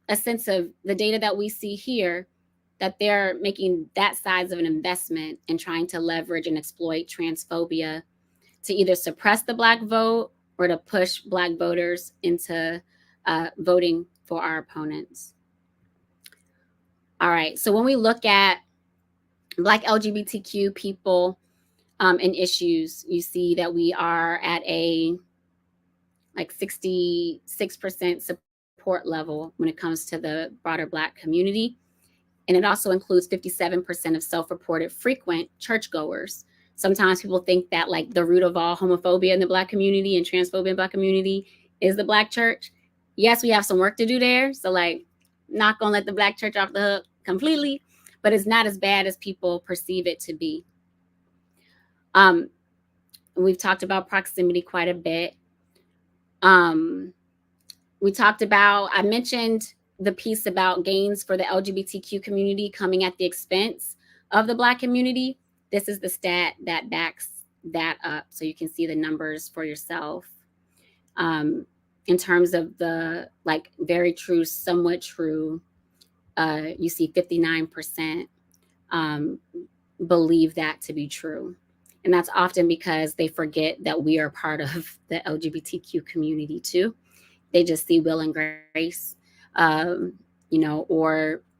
a sense of the data that we see here, that they're making that size of an investment in trying to leverage and exploit transphobia to either suppress the Black vote or to push Black voters into voting for our opponents. All right, so when we look at Black LGBTQ people and issues, you see that we are at a 66% support level when it comes to the broader Black community. And it also includes 57% of self-reported frequent churchgoers. Sometimes people think that the root of all homophobia in the Black community and transphobia in the Black community is the Black church. Yes, we have some work to do there. So not gonna let the Black church off the hook completely, but it's not as bad as people perceive it to be. We've talked about proximity quite a bit. I mentioned the piece about gains for the LGBTQ community coming at the expense of the Black community. This is the stat that backs that up, so you can see the numbers for yourself. In terms of the very true, somewhat true, you see 59% believe that to be true. And that's often because they forget that we are part of the LGBTQ community too. They just see Will and Grace, or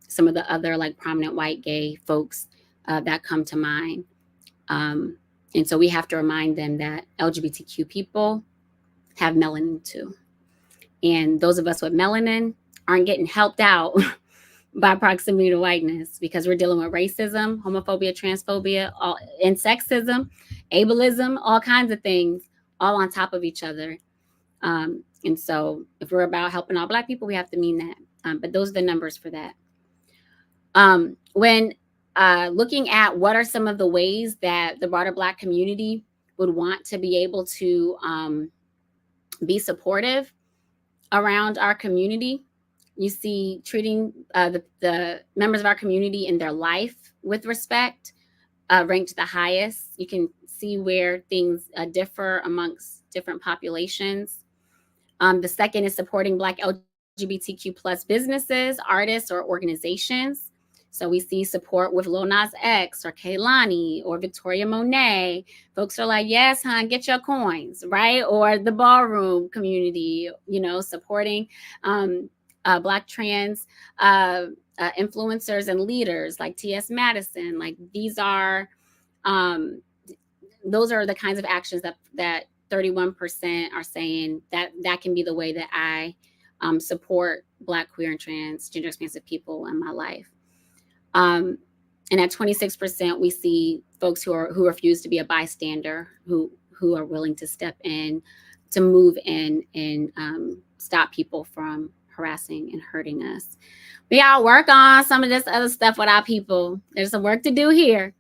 some of the other prominent white gay folks that come to mind. And so we have to remind them that LGBTQ people have melanin too. And those of us with melanin aren't getting helped out by proximity to whiteness, because we're dealing with racism, homophobia, transphobia, and sexism, ableism, all kinds of things, all on top of each other. And so if we're about helping all Black people, we have to mean that. But those are the numbers for that. When looking at what are some of the ways that the broader Black community would want to be able to be supportive around our community, you see treating the members of our community in their life with respect ranked the highest. You can see where things differ amongst different populations. The second is supporting Black LGBTQ plus businesses, artists, or organizations. So we see support with Lil Nas X or Kehlani or Victoria Monet. Folks are like, yes, hon, get your coins, right? Or the ballroom community, supporting Black trans influencers and leaders like T.S. Madison. These are, those are the kinds of actions that 31% are saying that can be the way that I support Black, queer, and transgender expansive people in my life. And at 26%, we see folks who refuse to be a bystander, who are willing to step in, to move in and stop people from harassing and hurting us. We all work on some of this other stuff with our people. There's some work to do here.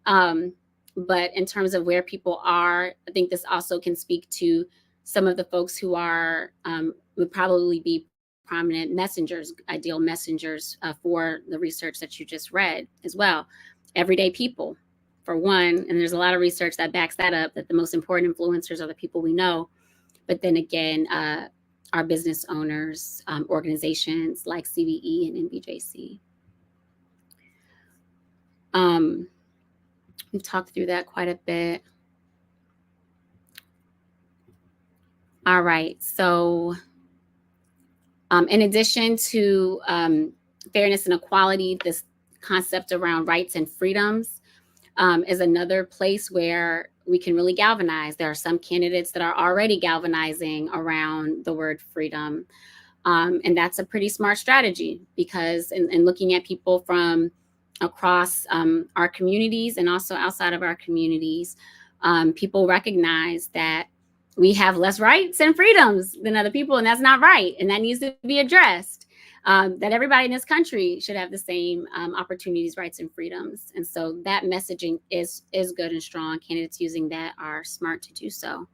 But in terms of where people are, I think this also can speak to some of the folks who are would probably be prominent messengers, ideal messengers for the research that you just read as well. Everyday people, for one, and there's a lot of research that backs that up, that the most important influencers are the people we know. But then again, our business owners, organizations like CVE and NBJC. We've talked through that quite a bit. All right, so in addition to fairness and equality, this concept around rights and freedoms is another place where we can really galvanize. There are some candidates that are already galvanizing around the word freedom. And that's a pretty smart strategy, because in looking at people from across our communities and also outside of our communities, people recognize that we have less rights and freedoms than other people, and that's not right. And that needs to be addressed. That everybody in this country should have the same opportunities, rights, and freedoms. And so that messaging is good and strong. Candidates using that are smart to do so.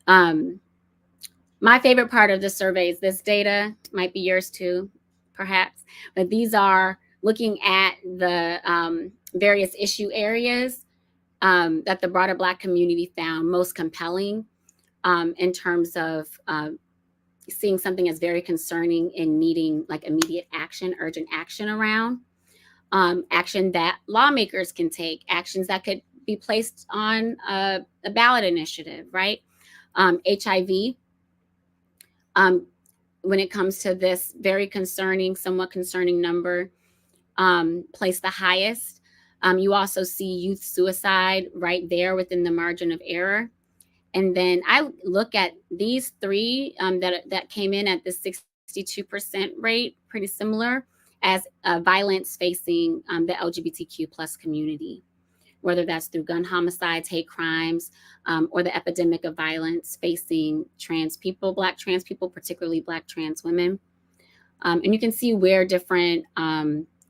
My favorite part of the survey is this data. Might be yours too, perhaps. But these are looking at the various issue areas that the broader Black community found most compelling in terms of seeing something as very concerning and needing like immediate action, urgent action around, action that lawmakers can take, actions that could be placed on a ballot initiative, right? HIV, when it comes to this very concerning, somewhat concerning number, placed the highest. You also see youth suicide right there within the margin of error. And then I look at these three that came in at the 62% rate, pretty similar, as violence facing the LGBTQ plus community, whether that's through gun homicides, hate crimes, or the epidemic of violence facing trans people, Black trans people, particularly Black trans women. And you can see where different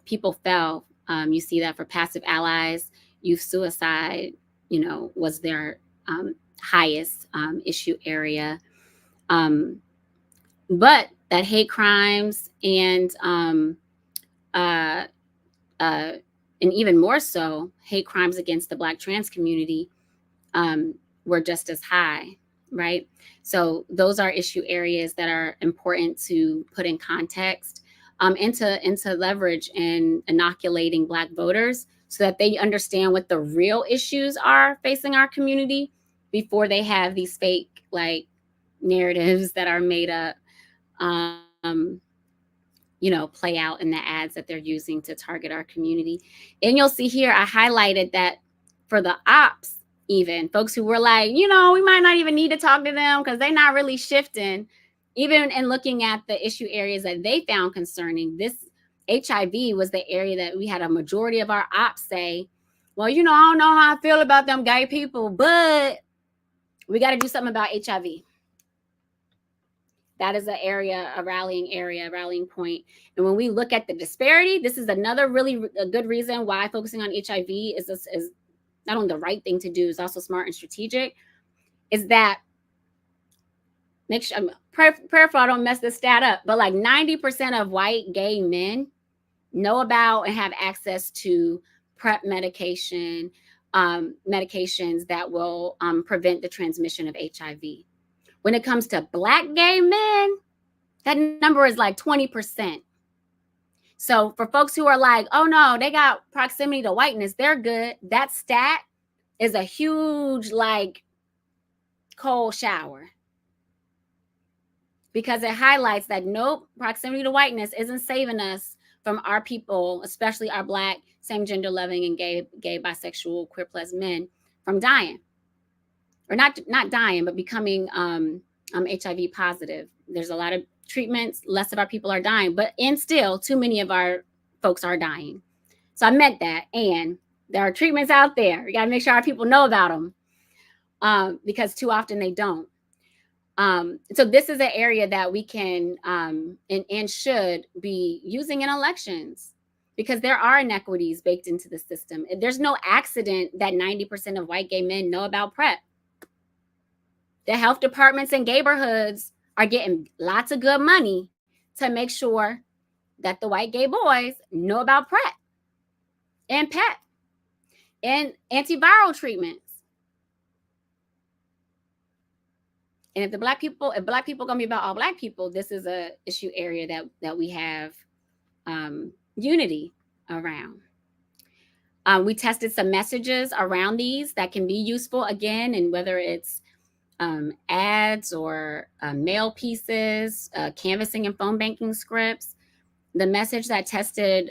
people fell. You see that for passive allies, youth suicide, was their highest issue area. But that hate crimes and even more so, hate crimes against the Black trans community were just as high, right? So those are issue areas that are important to put in context and to leverage in inoculating Black voters so that they understand what the real issues are facing our community before they have these fake like narratives that are made up, play out in the ads that they're using to target our community. And you'll see here, I highlighted that for the ops, even folks who were like, we might not even need to talk to them because they're not really shifting. Even in looking at the issue areas that they found concerning, this HIV was the area that we had a majority of our ops say, well, I don't know how I feel about them gay people, but we got to do something about HIV. That is a rallying point. And when we look at the disparity, this is another really a good reason why focusing on HIV is not only the right thing to do, is also smart and strategic, is that make sure, prayerful I don't mess this stat up, but like 90% of white gay men know about and have access to PrEP medication, medications that will prevent the transmission of HIV. When it comes to Black gay men, that number is like 20%. So for folks who are like, oh no, they got proximity to whiteness, they're good. That stat is a huge like cold shower, because it highlights that nope, proximity to whiteness isn't saving us from our people, especially our Black, same gender loving and gay, bisexual, queer plus men from dying. Or not dying, but becoming HIV positive. There's a lot of treatments, less of our people are dying, and still too many of our folks are dying. So I meant that. And there are treatments out there. We got to make sure our people know about them because too often they don't. So this is an area that we can and should be using in elections, because there are inequities baked into the system. There's no accident that 90% of white gay men know about PrEP. The health departments and neighborhoods are getting lots of good money to make sure that the white gay boys know about PrEP and PEP and antiviral treatments. And if black people gonna be about all black people, this is a issue area that we have unity around. We tested some messages around these that can be useful again, and whether it's ads or mail pieces, canvassing and phone banking scripts. The message that tested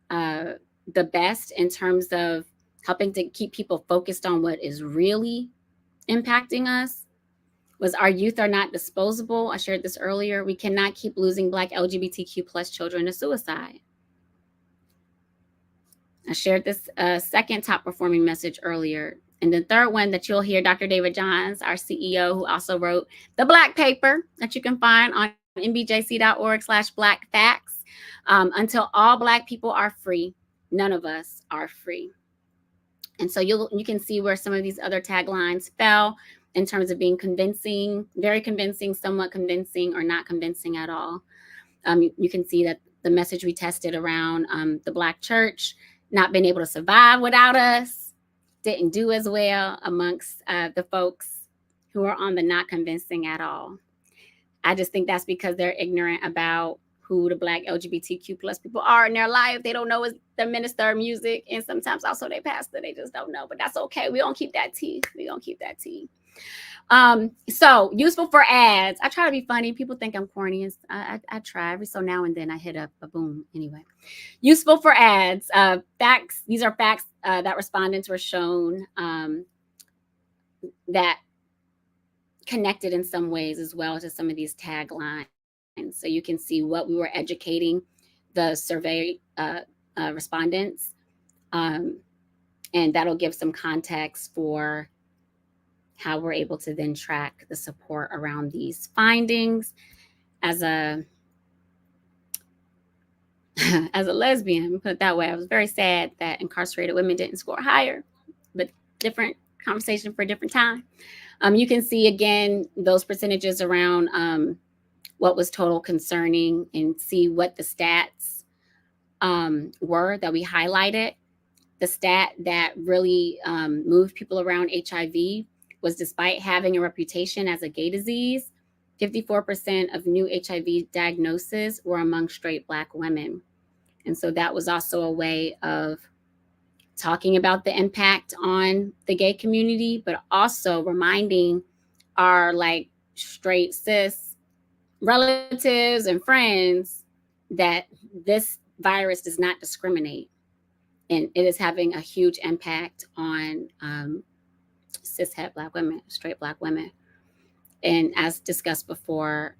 the best in terms of helping to keep people focused on what is really impacting us was our youth are not disposable. I shared this earlier. We cannot keep losing Black LGBTQ plus children to suicide. I shared this second top performing message earlier. And the third one that you'll hear Dr. David Johns, our CEO, who also wrote the Black paper that you can find on nbjc.org/Black facts. Until all Black people are free, none of us are free. And so you can see where some of these other taglines fell in terms of being convincing, very convincing, somewhat convincing, or not convincing at all. You can see that the message we tested around the Black church not being able to survive without us didn't do as well amongst the folks who are on the not convincing at all. I just think that's because they're ignorant about who the Black LGBTQ plus people are in their life. They don't know it's the minister of music, and sometimes also their pastor. They just don't know, but that's okay. We're gonna keep that tea. We're gonna keep that tea. So useful for ads. I try to be funny. People think I'm corny. I try every so now and then I hit a boom. Anyway, useful for ads. Facts. These are facts that respondents were shown that connected in some ways as well to some of these taglines. So you can see what we were educating the survey respondents, and that'll give some context for how we're able to then track the support around these findings. As a lesbian, put it that way, I was very sad that incarcerated women didn't score higher, but different conversation for a different time. You can see again those percentages around what was total concerning and see what the stats were that we highlighted. The stat that really moved people around HIV was, despite having a reputation as a gay disease, 54% of new HIV diagnoses were among straight Black women. And so that was also a way of talking about the impact on the gay community, but also reminding our like straight cis relatives and friends that this virus does not discriminate, and it is having a huge impact on cishet Black women, straight Black women. And as discussed before,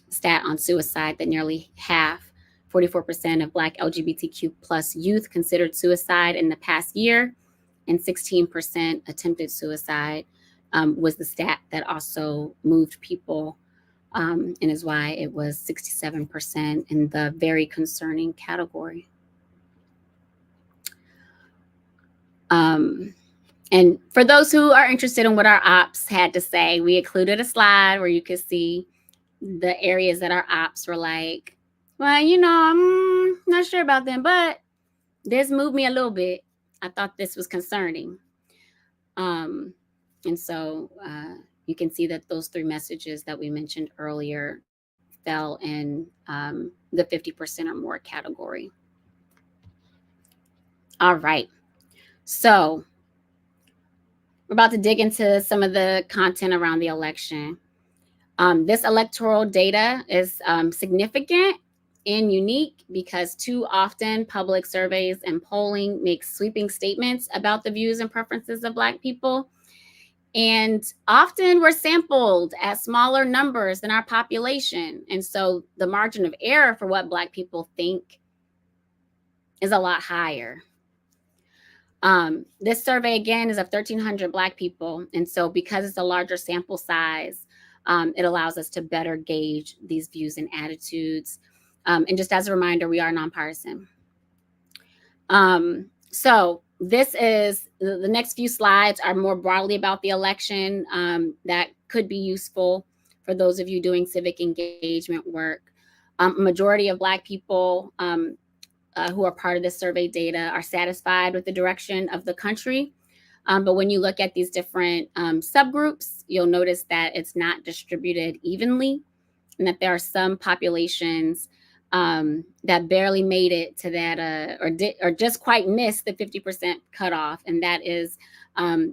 stat on suicide that nearly half, 44% of Black LGBTQ plus youth considered suicide in the past year, and 16% attempted suicide was the stat that also moved people, and is why it was 67% in the very concerning category. And for those who are interested in what our ops had to say, we included a slide where you could see the areas that our ops were like, well, you know, I'm not sure about them, but this moved me a little bit. I thought this was concerning. And so you can see that those three messages that we mentioned earlier fell in the 50% or more category. All right. So we're about to dig into some of the content around the election. This electoral data is significant and unique because too often public surveys and polling make sweeping statements about the views and preferences of Black people. And often we're sampled at smaller numbers than our population. And so the margin of error for what Black people think is a lot higher. This survey, again, is of 1,300 Black people. And so because it's a larger sample size, it allows us to better gauge these views and attitudes. And just as a reminder, we are nonpartisan. So this is, the next few slides are more broadly about the election that could be useful for those of you doing civic engagement work. A majority of Black people who are part of this survey data are satisfied with the direction of the country. But when you look at these different subgroups, you'll notice that it's not distributed evenly, and that there are some populations that barely made it to that, or just quite missed the 50% cutoff, and that is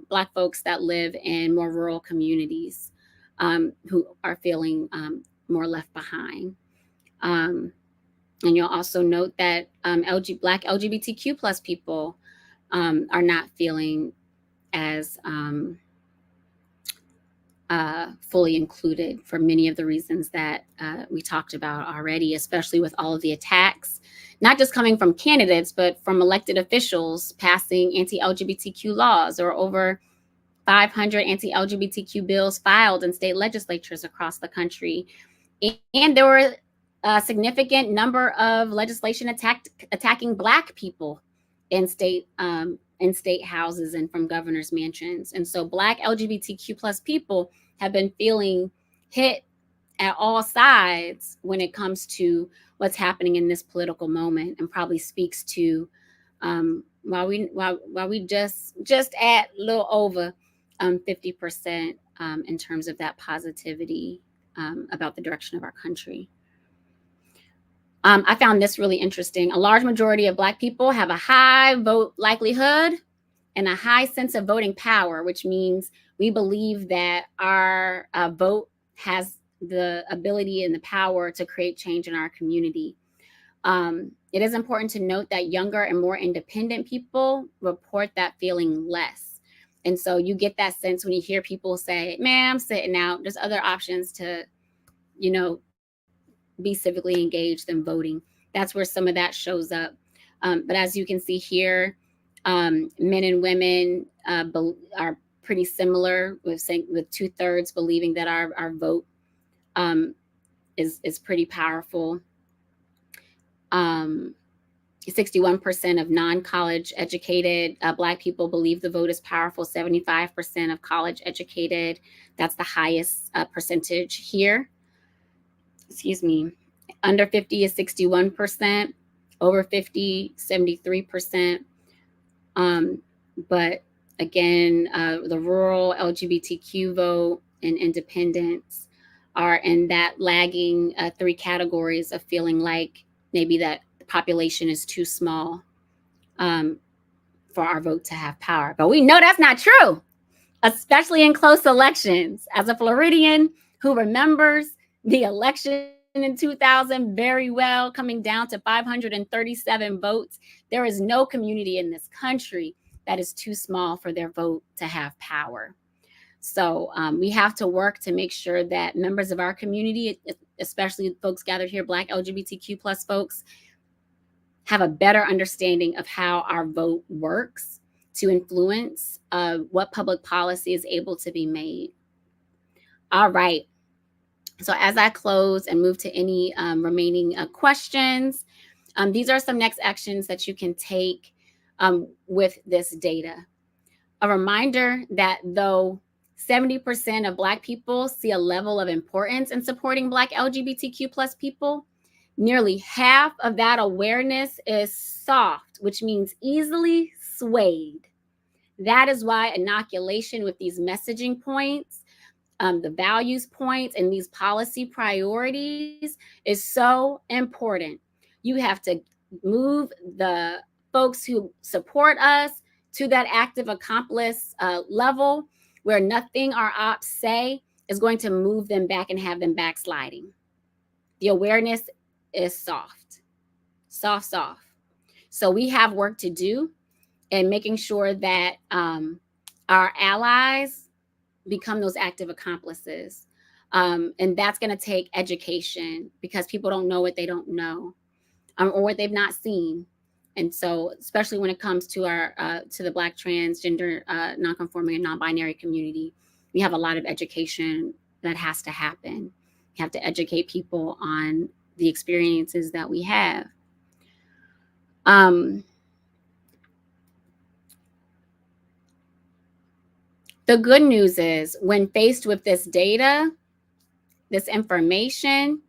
Black folks that live in more rural communities who are feeling more left behind. And you'll also note that Black LGBTQ plus people are not feeling as fully included for many of the reasons that we talked about already, especially with all of the attacks, not just coming from candidates, but from elected officials passing anti-LGBTQ laws, or over 500 anti-LGBTQ bills filed in state legislatures across the country. And there were a significant number of legislation attacking Black people in state houses and from governor's mansions. And so Black LGBTQ plus people have been feeling hit at all sides when it comes to what's happening in this political moment, and probably speaks to while we just at a little over 50% in terms of that positivity about the direction of our country. I found this really interesting. A large majority of Black people have a high vote likelihood and a high sense of voting power, which means we believe that our vote has the ability and the power to create change in our community. It is important to note that younger and more independent people report that feeling less. And so you get that sense when you hear people say, man, I'm sitting out. There's other options to, be civically engaged than voting. That's where some of that shows up. But as you can see here, men and women are pretty similar, with 2/3 believing that our vote is pretty powerful. 61% of non-college educated Black people believe the vote is powerful. 75% of college educated. That's the highest percentage here. Excuse me. Under 50 is 61%. Over 50, 73%. But again, the rural LGBTQ vote and independents are in that lagging 3 categories of feeling like maybe that the population is too small for our vote to have power. But we know that's not true, especially in close elections. As a Floridian who remembers the election in 2000 very well, coming down to 537 votes, there is no community in this country that is too small for their vote to have power. So we have to work to make sure that members of our community, especially folks gathered here, Black LGBTQ plus folks, have a better understanding of how our vote works to influence what public policy is able to be made. All right. So as I close and move to any remaining questions, these are some next actions that you can take with this data. A reminder that though 70% of Black people see a level of importance in supporting Black LGBTQ plus people, nearly half of that awareness is soft, which means easily swayed. That is why inoculation with these messaging points, the values points, and these policy priorities is so important. You have to move the folks who support us to that active accomplice level where nothing our ops say is going to move them back and have them backsliding. The awareness is soft. So we have work to do in making sure that our allies become those active accomplices. And that's going to take education, because people don't know what they don't know or what they've not seen. And so, especially when it comes to our to the Black, transgender, nonconforming, and non-binary community, we have a lot of education that has to happen. We have to educate people on the experiences that we have. The good news is, when faced with this data, this information,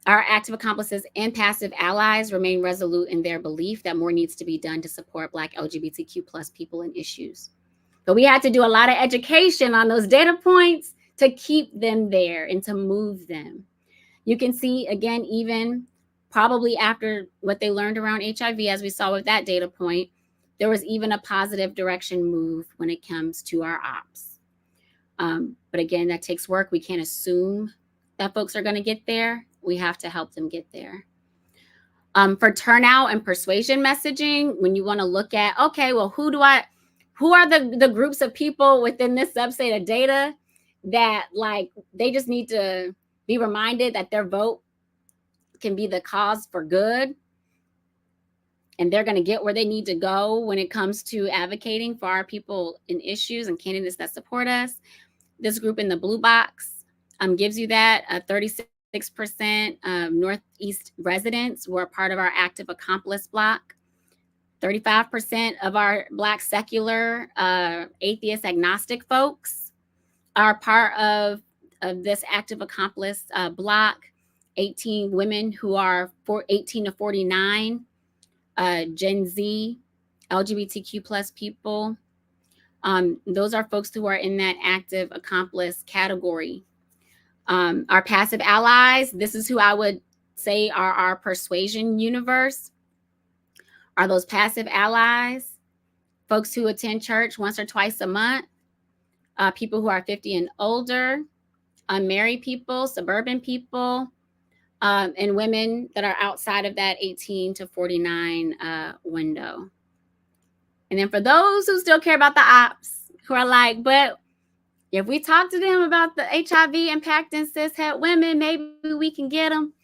Our active accomplices and passive allies remain resolute in their belief that more needs to be done to support Black LGBTQ plus people and issues. But we had to do a lot of education on those data points to keep them there and to move them. You can see, again, even probably after what they learned around HIV, as we saw with that data point, there was even a positive direction move when it comes to our ops. But again, that takes work. We can't assume that folks are going to get there. We have to help them get there. For turnout and persuasion messaging, when you want to look at, okay, well, who are the groups of people within this subset of data that like they just need to be reminded that their vote can be the cause for good and they're going to get where they need to go when it comes to advocating for our people and issues and candidates that support us. This group in the blue box gives you that. 36% Northeast residents were part of our active accomplice block. 35% of our Black secular, atheist, agnostic folks are part of this active accomplice block. 18 women who are 18 to 49, Gen Z, LGBTQ plus people. Those are folks who are in that active accomplice category. Our passive allies, this is who I would say are our persuasion universe, are those passive allies, folks who attend church once or twice a month, people who are 50 and older, unmarried people, suburban people, and women that are outside of that 18 to 49 window. And then for those who still care about the ops, who are like, but if we talk to them about the HIV impacting cishet women, maybe we can get them.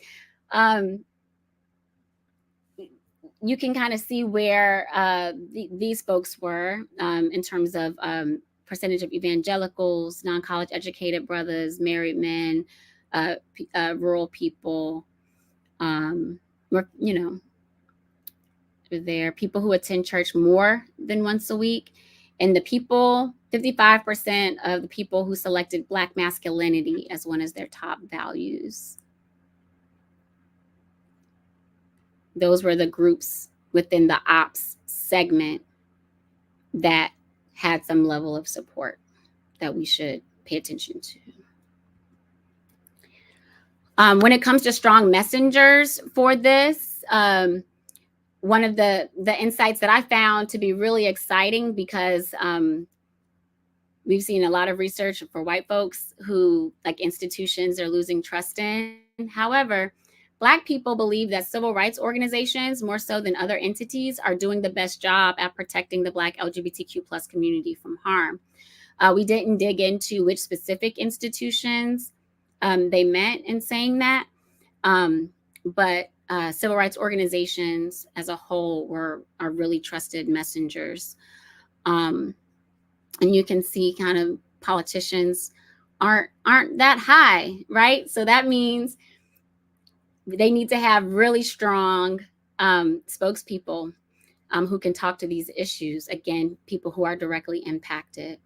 You can kind of see where these folks were in terms of percentage of evangelicals, non-college educated brothers, married men, rural people, there, people who attend church more than once a week. And the people, 55% of the people who selected Black masculinity as one of their top values. Those were the groups within the ops segment that had some level of support that we should pay attention to. When it comes to strong messengers for this, one of the insights that I found to be really exciting, because we've seen a lot of research for white folks who like institutions are losing trust in. However, Black people believe that civil rights organizations, more so than other entities, are doing the best job at protecting the Black LGBTQ plus community from harm. We didn't dig into which specific institutions they meant in saying that, but civil rights organizations as a whole are really trusted messengers. And you can see kind of politicians aren't that high, right? So that means they need to have really strong spokespeople who can talk to these issues. Again, people who are directly impacted.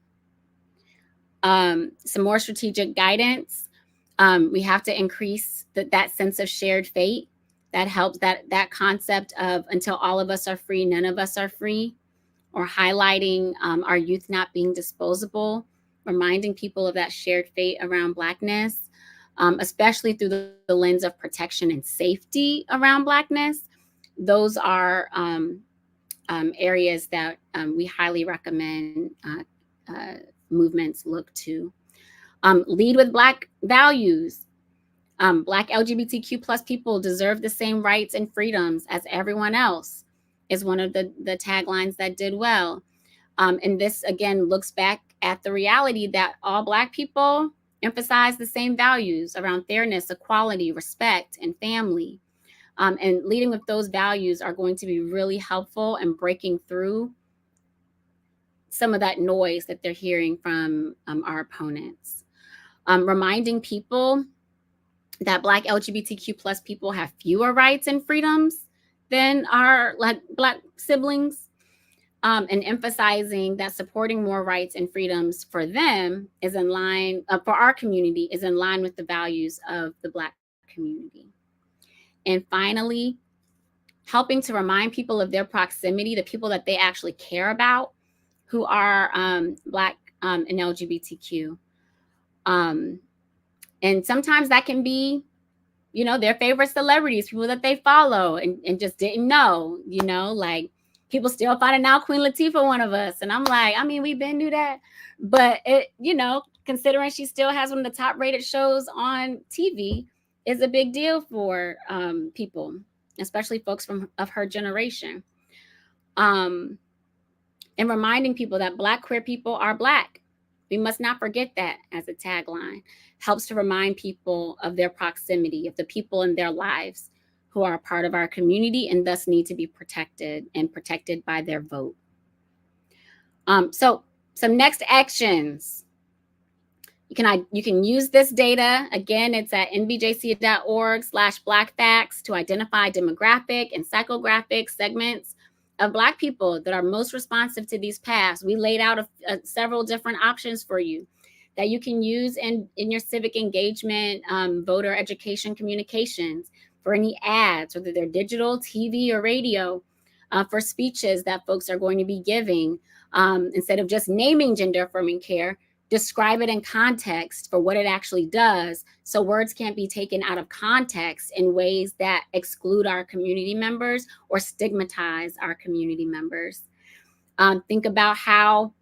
Some more strategic guidance. We have to increase that sense of shared fate. That helps, that concept of until all of us are free, none of us are free, or highlighting our youth not being disposable, reminding people of that shared fate around Blackness, especially through the lens of protection and safety around Blackness. Those are areas that we highly recommend movements look to. Lead with Black values. Black LGBTQ plus people deserve the same rights and freedoms as everyone else is one of the taglines that did well. And this, again, looks back at the reality that all Black people emphasize the same values around fairness, equality, respect, and family. And leading with those values are going to be really helpful in breaking through some of that noise that they're hearing from our opponents. Reminding people that Black LGBTQ plus people have fewer rights and freedoms than our Black siblings, and emphasizing that supporting more rights and freedoms for them is in line, for our community, is in line with the values of the Black community. And finally, helping to remind people of their proximity, the people that they actually care about, who are Black and LGBTQ. And sometimes that can be, you know, their favorite celebrities, people that they follow and just didn't know, you know, like people still finding out Queen Latifah one of us. And I'm like, I mean, we've been knew that. But, it, you know, considering she still has one of the top rated shows on TV is a big deal for people, especially folks of her generation. And reminding people that Black queer people are Black. We must not forget that as a tagline. Helps to remind people of their proximity, of the people in their lives who are a part of our community and thus need to be protected and protected by their vote. So some next actions. You can use this data. Again, it's at nbjc.org/blackfacts to identify demographic and psychographic segments of Black people that are most responsive to these paths. We laid out several different options for you that you can use in your civic engagement, voter education communications, for any ads, whether they're digital, TV, or radio, for speeches that folks are going to be giving. Instead of just naming gender affirming care, describe it in context for what it actually does, so words can't be taken out of context in ways that exclude our community members or stigmatize our community members. Think about how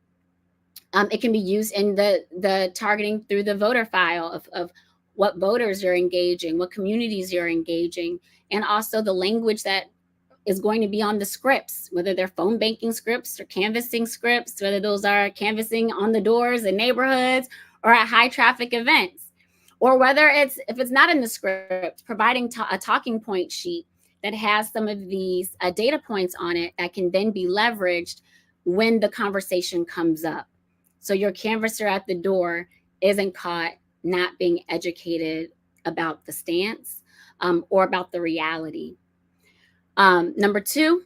it can be used in the targeting through the voter file of what voters you're engaging, what communities you're engaging, and also the language that is going to be on the scripts, whether they're phone banking scripts or canvassing scripts, whether those are canvassing on the doors in neighborhoods or at high traffic events, or whether if it's not in the script, providing a talking point sheet that has some of these data points on it that can then be leveraged when the conversation comes up. So your canvasser at the door isn't caught not being educated about the stance or about the reality. Number 2,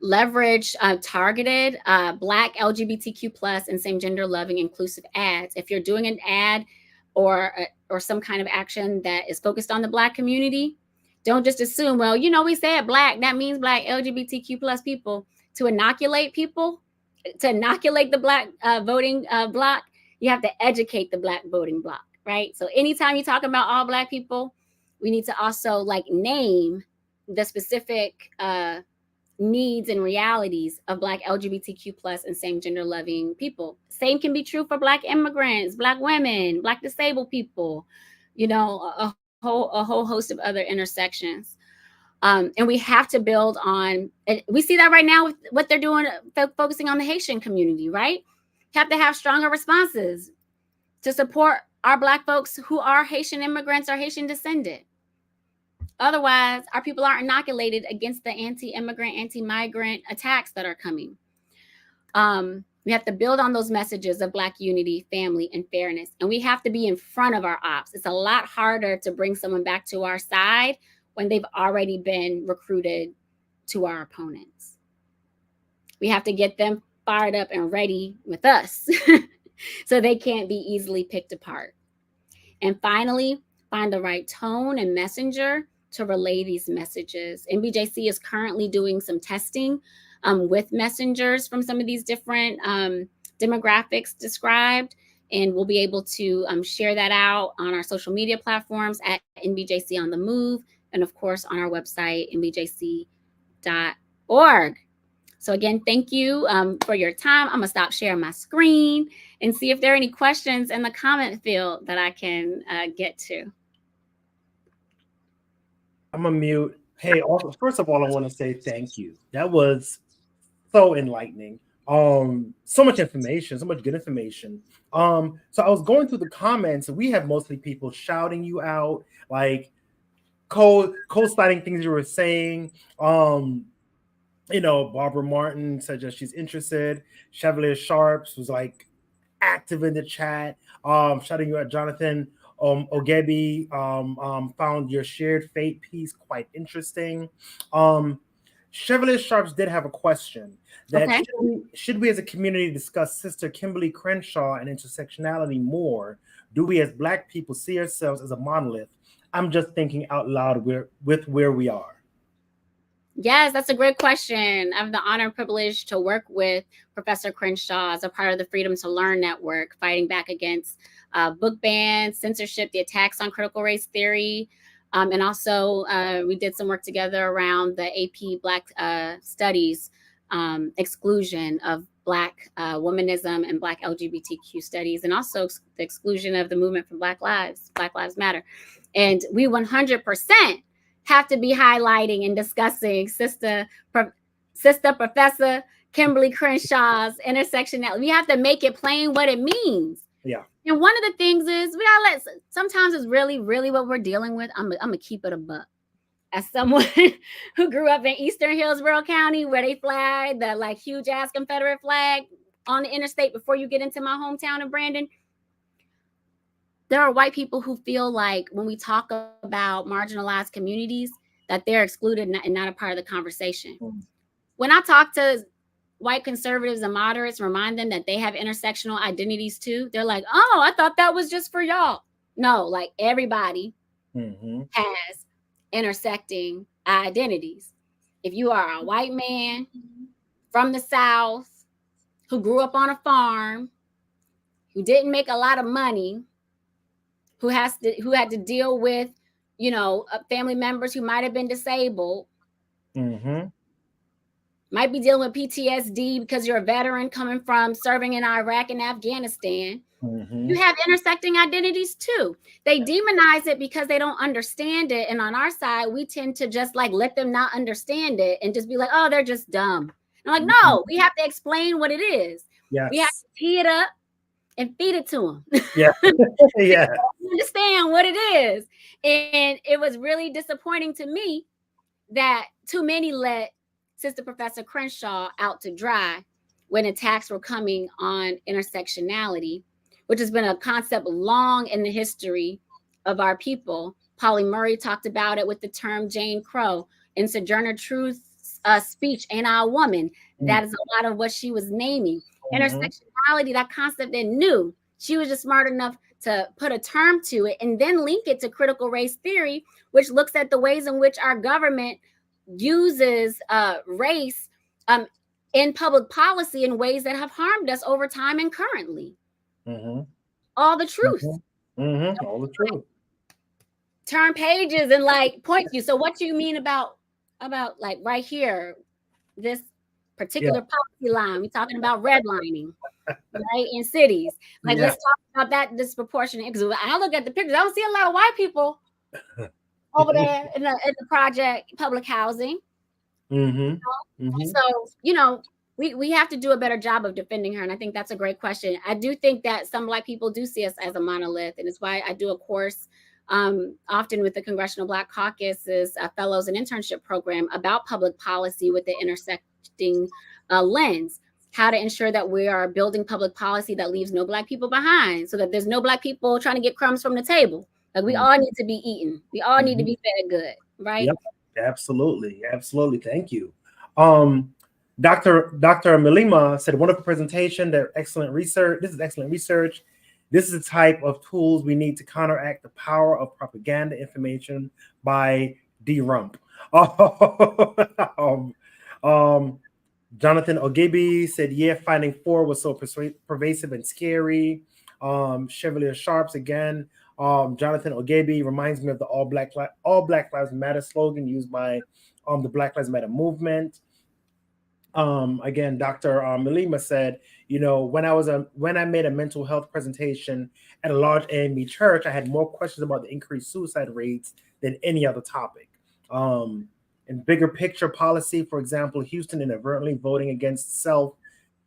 leverage targeted Black LGBTQ plus and same gender loving inclusive ads. If you're doing an ad or some kind of action that is focused on the Black community, don't just assume, well, you know, we said Black, that means Black LGBTQ plus people. To inoculate people, to inoculate the Black voting block, you have to educate the Black voting block, right? So anytime you talk about all Black people, we need to also like name the specific needs and realities of Black LGBTQ plus and same gender loving people. Same can be true for Black immigrants, Black women, Black disabled people, you know, a whole host of other intersections. And we have to build on, we see that right now with what they're doing, focusing on the Haitian community, right? You have to have stronger responses to support our Black folks who are Haitian immigrants or Haitian descendant. Otherwise, our people aren't inoculated against the anti-immigrant, anti-migrant attacks that are coming. We have to build on those messages of Black unity, family, and fairness. And we have to be in front of our ops. It's a lot harder to bring someone back to our side when they've already been recruited to our opponents. We have to get them fired up and ready with us so they can't be easily picked apart. And finally, find the right tone and messenger to relay these messages. NBJC is currently doing some testing with messengers from some of these different demographics described, and we'll be able to share that out on our social media platforms at NBJC on the Move, and of course on our website, nbjc.org. So again, thank you for your time. I'm gonna stop sharing my screen and see if there are any questions in the comment field that I can get to. I'm gonna mute. Hey, also, first of all, I want to say thank you. That was so enlightening. So much information, so much good information. So I was going through the comments, and we have mostly people shouting you out, like co-signing things you were saying. You know, Barbara Martin said that she's interested. Chevalier Sharps was like active in the chat, shouting you out. Jonathan Ogebi found your shared fate piece quite interesting. Chevalier Sharps did have a question that should we as a community discuss Sister Kimberly Crenshaw and intersectionality more? Do we as Black people see ourselves as a monolith I'm just thinking out loud with where we are. Yes, that's a great question. I have the honor and privilege to work with Professor Crenshaw as a part of the Freedom to Learn Network, fighting back against book bans, censorship, the attacks on critical race theory. And also, we did some work together around the AP Black Studies exclusion of Black womanism and Black LGBTQ studies, and also the exclusion of the movement for Black Lives Matter. And we 100% have to be highlighting and discussing Sister Professor Kimberly Crenshaw's intersectionality. We have to make it plain what it means. Yeah. And one of the things is we gotta sometimes it's really, really what we're dealing with. I'm gonna keep it a buck. As someone who grew up in Eastern Hillsborough County, where they fly the like huge ass Confederate flag on the interstate before you get into my hometown of Brandon. There are white people who feel like when we talk about marginalized communities, that they're excluded and not a part of the conversation. When I talk to white conservatives and moderates, remind them that they have intersectional identities too, they're like, oh, I thought that was just for y'all. No, like everybody has intersecting identities. If you are a white man from the South who grew up on a farm, who didn't make a lot of money, who had to deal with, family members who might have been disabled, might be dealing with PTSD because you're a veteran coming from serving in Iraq and Afghanistan. You have intersecting identities too. They demonize it because they don't understand it. And on our side, we tend to just like let them not understand it and just be like, oh, they're just dumb. And I'm like, no, we have to explain what it is. Yes. We have to tee it up and feed it to them. Yeah. Yeah. Understand what it is. And it was really disappointing to me that too many let Sister Professor Crenshaw out to dry when attacks were coming on intersectionality, which has been a concept long in the history of our people. Polly Murray talked about it with the term Jane Crow. In Sojourner Truth's speech, Ain't I a Woman? That is a lot of what she was naming. Intersectionality, that concept they knew. She was just smart enough to put a term to it and then link it to critical race theory, which looks at the ways in which our government uses race in public policy in ways that have harmed us over time and currently. All the truth. All the truth. Turn pages and like point you. So what do you mean about like right here, this particular policy line? We're talking about redlining, right, in cities. Like let's talk about that disproportionate. Because I look at the pictures, I don't see a lot of white people over there in the project public housing. So we have to do a better job of defending her, and I think that's a great question. I do think that some Black people do see us as a monolith, and it's why I do a course often with the Congressional Black Caucus's fellows and internship program about public policy with the intersecting lens. How to ensure that we are building public policy that leaves no Black people behind, so that there's no Black people trying to get crumbs from the table. Like we all need to be eaten. We all need to be fed good, right? Yep, absolutely. Thank you. Dr. Milima said, wonderful presentation. They're excellent research. This is excellent research. This is the type of tools we need to counteract the power of propaganda information by D-Rump. Jonathan Ogebi said, Finding 4 was so pervasive and scary. Chevalier Sharps again. Jonathan Ogebi reminds me of the All Black Lives Matter slogan used by the Black Lives Matter movement. Again, Dr. Milima said, when I made a mental health presentation at a large AME church, I had more questions about the increased suicide rates than any other topic. In bigger picture policy, for example, Houston inadvertently voting against itself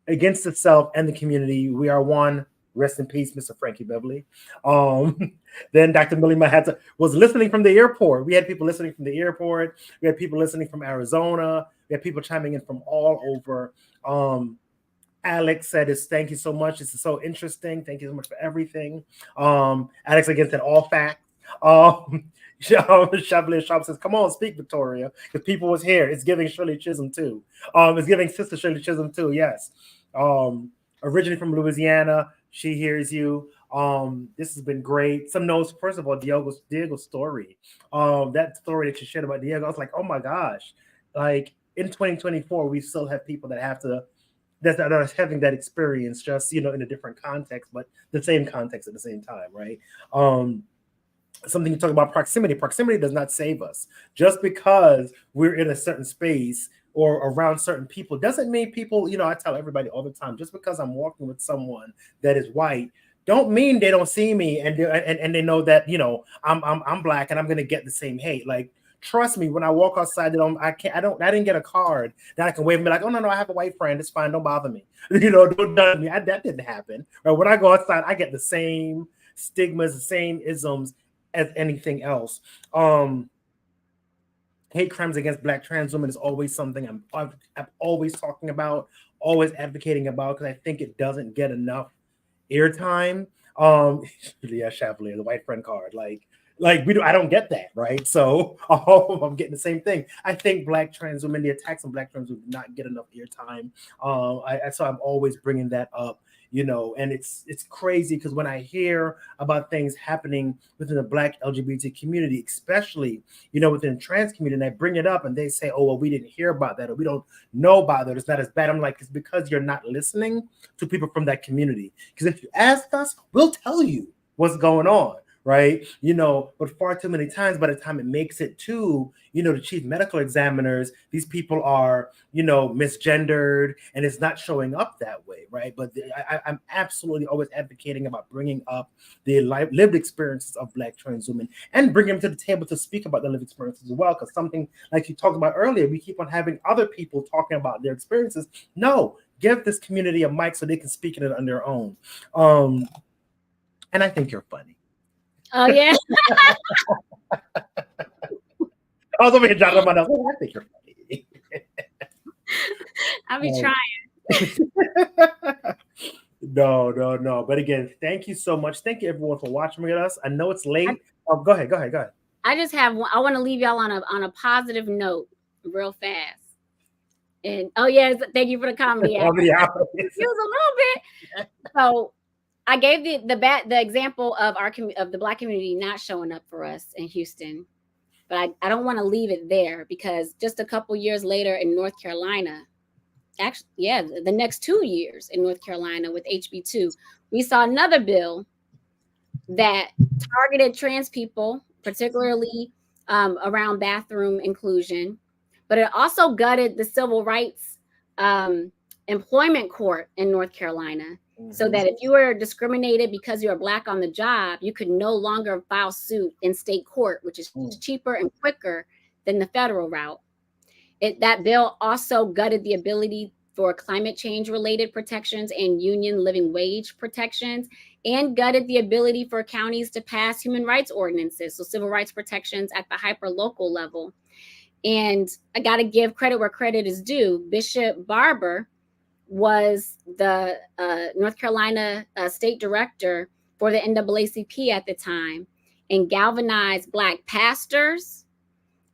and the community. We are one. Rest in peace, Mr. Frankie Beverly. Then Dr. Milima was listening from the airport. We had people listening from the airport. We had people listening from Arizona. We had people chiming in from all over. Alex said, thank you so much. This is so interesting. Thank you so much for everything. Alex again said, all facts. Chevalier Shop says, come on, speak, Victoria, because people was here. It's giving Shirley Chisholm too. It's giving Sister Shirley Chisholm too, yes. Originally from Louisiana, she hears you. This has been great. Some notes, first of all, Diego's story. That story that you shared about Diego, I was like, oh my gosh. Like in 2024, we still have people that have to that are having that experience, just in a different context, but the same context at the same time, right? Something you talk about proximity. Proximity does not save us. Just because we're in a certain space or around certain people doesn't mean people, I tell everybody all the time, just because I'm walking with someone that is white, don't mean they don't see me and they know that, I'm black and I'm gonna get the same hate. Like, trust me, when I walk outside, I didn't get a card that I can wave and be like, oh no, I have a white friend, it's fine, don't bother me. Don't judge me. That didn't happen. Right? When I go outside, I get the same stigmas, the same isms as anything else. Hate crimes against Black trans women is always something I'm always talking about, always advocating about, because I think it doesn't get enough airtime. Yeah, Chevalier, the white friend card, I don't get that, right? So I'm getting the same thing. I think Black trans women, the attacks on Black trans women, do not get enough airtime. So I'm always bringing that up. And it's crazy because when I hear about things happening within the Black LGBT community, especially, within the trans community, and I bring it up and they say, oh, well, we didn't hear about that, or we don't know about that, it's not as bad. I'm like, it's because you're not listening to people from that community. Because if you ask us, we'll tell you what's going on. Right. But far too many times, by the time it makes it to, the chief medical examiners, these people are, misgendered, and it's not showing up that way. Right. But I'm absolutely always advocating about bringing up the lived experiences of Black trans women and bring them to the table to speak about the lived experiences as well. Because something like you talked about earlier, we keep on having other people talking about their experiences. No, give this community a mic so they can speak it on their own. And I think you're funny. Oh, yeah. I was over here jotting my notes. Oh, I think you're funny. I'll be trying. No. But again, thank you so much. Thank you, everyone, for watching with us. I know it's late. Go ahead. I just have one. I want to leave y'all on a positive note real fast. And thank you for the comedy. It was a little bit. So I gave the example of the Black community not showing up for us in Houston, but I don't want to leave it there, because just a couple years later in North Carolina, actually, the next 2 years in North Carolina with HB2, we saw another bill that targeted trans people, particularly around bathroom inclusion, but it also gutted the civil rights employment court in North Carolina. So that if you were discriminated because you are Black on the job, you could no longer file suit in state court, which is cheaper and quicker than the federal route. That bill also gutted the ability for climate change related protections and union living wage protections, and gutted the ability for counties to pass human rights ordinances, so civil rights protections at the hyper-local level. And I got to give credit where credit is due. Bishop Barber was the North Carolina state director for the NAACP at the time, and galvanized Black pastors,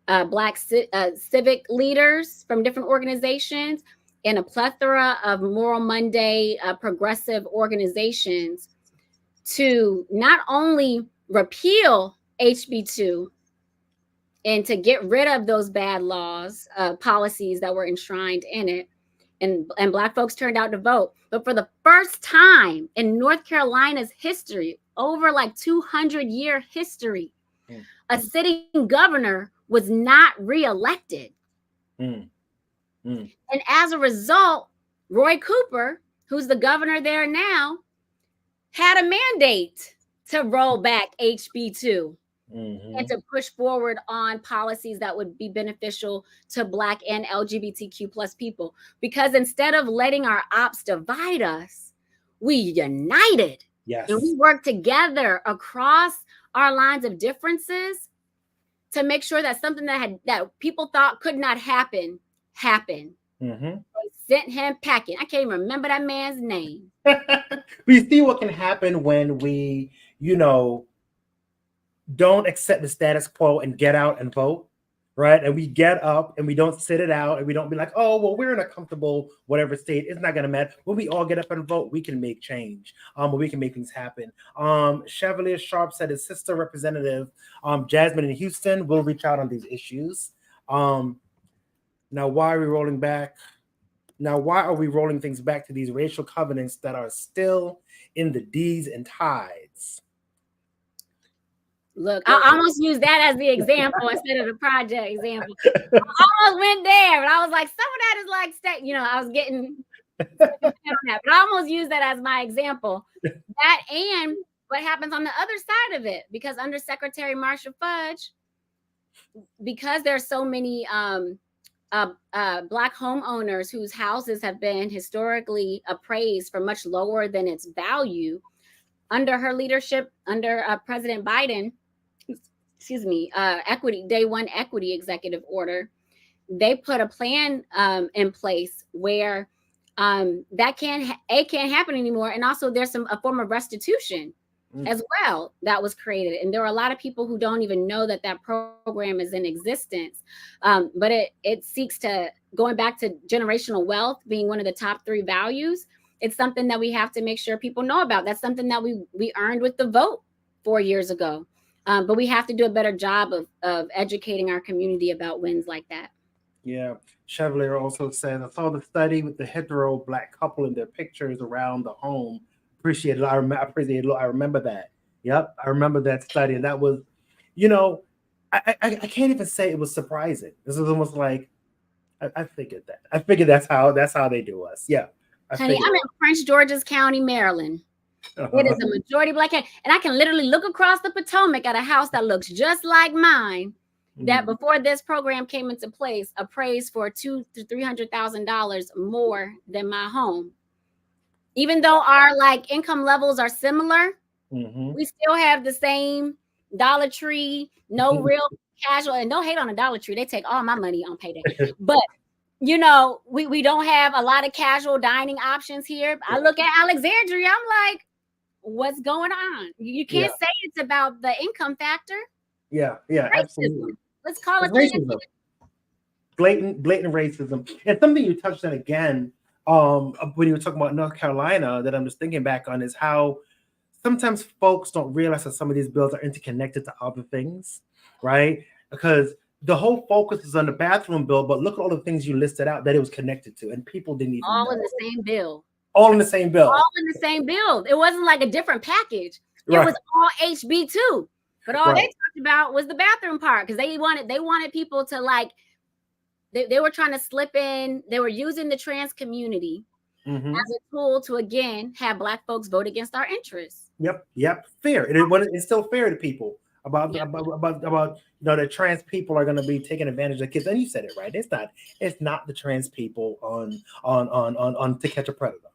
Black civic leaders from different organizations, and a plethora of Moral Monday progressive organizations to not only repeal HB2 and to get rid of those bad laws, policies that were enshrined in it, and Black folks turned out to vote. But for the first time in North Carolina's history, over 200-year history, a sitting governor was not reelected. And as a result, Roy Cooper, who's the governor there now, had a mandate to roll back HB2. And to push forward on policies that would be beneficial to Black and LGBTQ plus people. Because instead of letting our ops divide us, we united. Yes. And we worked together across our lines of differences to make sure that something that people thought could not happen, happened. They sent him packing. I can't even remember that man's name. We see what can happen when we, don't accept the status quo and get out and vote. right? And we get up and we don't sit it out and we don't be like, oh, well, we're in a comfortable whatever state. It's not going to matter. When we all get up and vote, we can make change. We can make things happen. Chevalier Sharp said his sister representative, Jasmine in Houston, will reach out on these issues. Now, why are we rolling back? Now, why are we rolling things back to these racial covenants that are still in the deeds and tithes? Look, I almost used that as the example instead of the project example. I almost went there, but I was like, some of that is like, I was getting that, but I almost used that as my example. That and what happens on the other side of it, because under Secretary Marshall Fudge, because there's so many Black homeowners whose houses have been historically appraised for much lower than its value, under her leadership, under President Biden, equity, day one equity executive order, they put a plan in place where that can't happen anymore. And also there's a form of restitution as well that was created. And there are a lot of people who don't even know that program is in existence. But it seeks to, going back to generational wealth being one of the top 3 values, it's something that we have to make sure people know about. That's something that we earned with the vote 4 years ago. But we have to do a better job of educating our community about wins like that. Yeah. Chevalier also said, I saw the study with the hetero Black couple in their pictures around the home. Appreciate it. I remember that. Yep. I remember that study. And that was, I can't even say it was surprising. This was almost like, I figured that. I figured that's how they do us. Yeah. Honey, I'm in Prince George's County, Maryland. It is a majority Black, and I can literally look across the Potomac at a house that looks just like mine, that before this program came into place, appraised for $200,000 to $300,000 more than my home. Even though our income levels are similar, we still have the same Dollar Tree, no real casual, and no hate on the Dollar Tree. They take all my money on payday, but we don't have a lot of casual dining options here. I look at Alexandria, I'm like, what's going on? You can't say it's about the income factor. Yeah, absolutely. Let's call it racism. Blatant racism. And something you touched on again, when you were talking about North Carolina, that I'm just thinking back on, is how sometimes folks don't realize that some of these bills are interconnected to other things, right? Because the whole focus is on the bathroom bill, but look at all the things you listed out that it was connected to, and people didn't even know. In the same bill. All in the same bill. All in the same bill. It wasn't like a different package. It was all HB too. But all they talked about was the bathroom part, because they wanted people to they were trying to slip in. They were using the trans community as a tool to again have Black folks vote against our interests. Yep. Fair. It's still fair to people about the trans people are going to be taking advantage of kids. And you said it right. It's not the trans people on To Catch a Predator.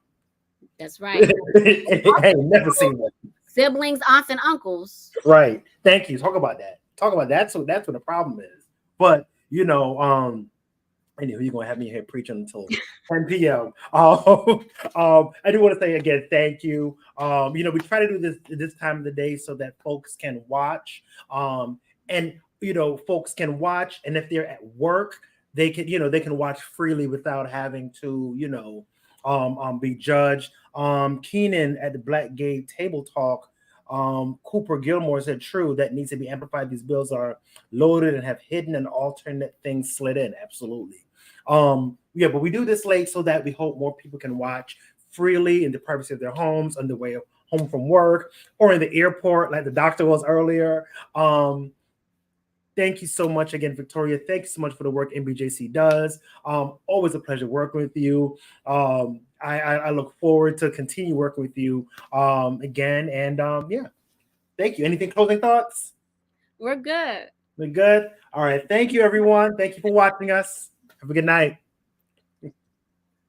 That's right. Hey, never seen that. Siblings, aunts, and uncles. Right. Thank you. Talk about that. So that's what the problem is. But anyway, you're gonna have me here preaching until 10 p.m. I do want to say again, thank you. We try to do this time of the day so that folks can watch. And folks can watch, and if they're at work, they can watch freely without having to, be judged. Keenan at the Black Gay Table Talk, Cooper Gilmore said, true, that needs to be amplified. These bills are loaded and have hidden and alternate things slid in. Absolutely. But we do this late so that we hope more people can watch freely in the privacy of their homes, on the way home from work, or in the airport, like the doctor was earlier. Thank you so much again, Victoria. Thank you so much for the work NBJC does. Always a pleasure working with you. I look forward to continue working with you again. And thank you. Anything closing thoughts? We're good. We're good. All right. Thank you, everyone. Thank you for watching us. Have a good night.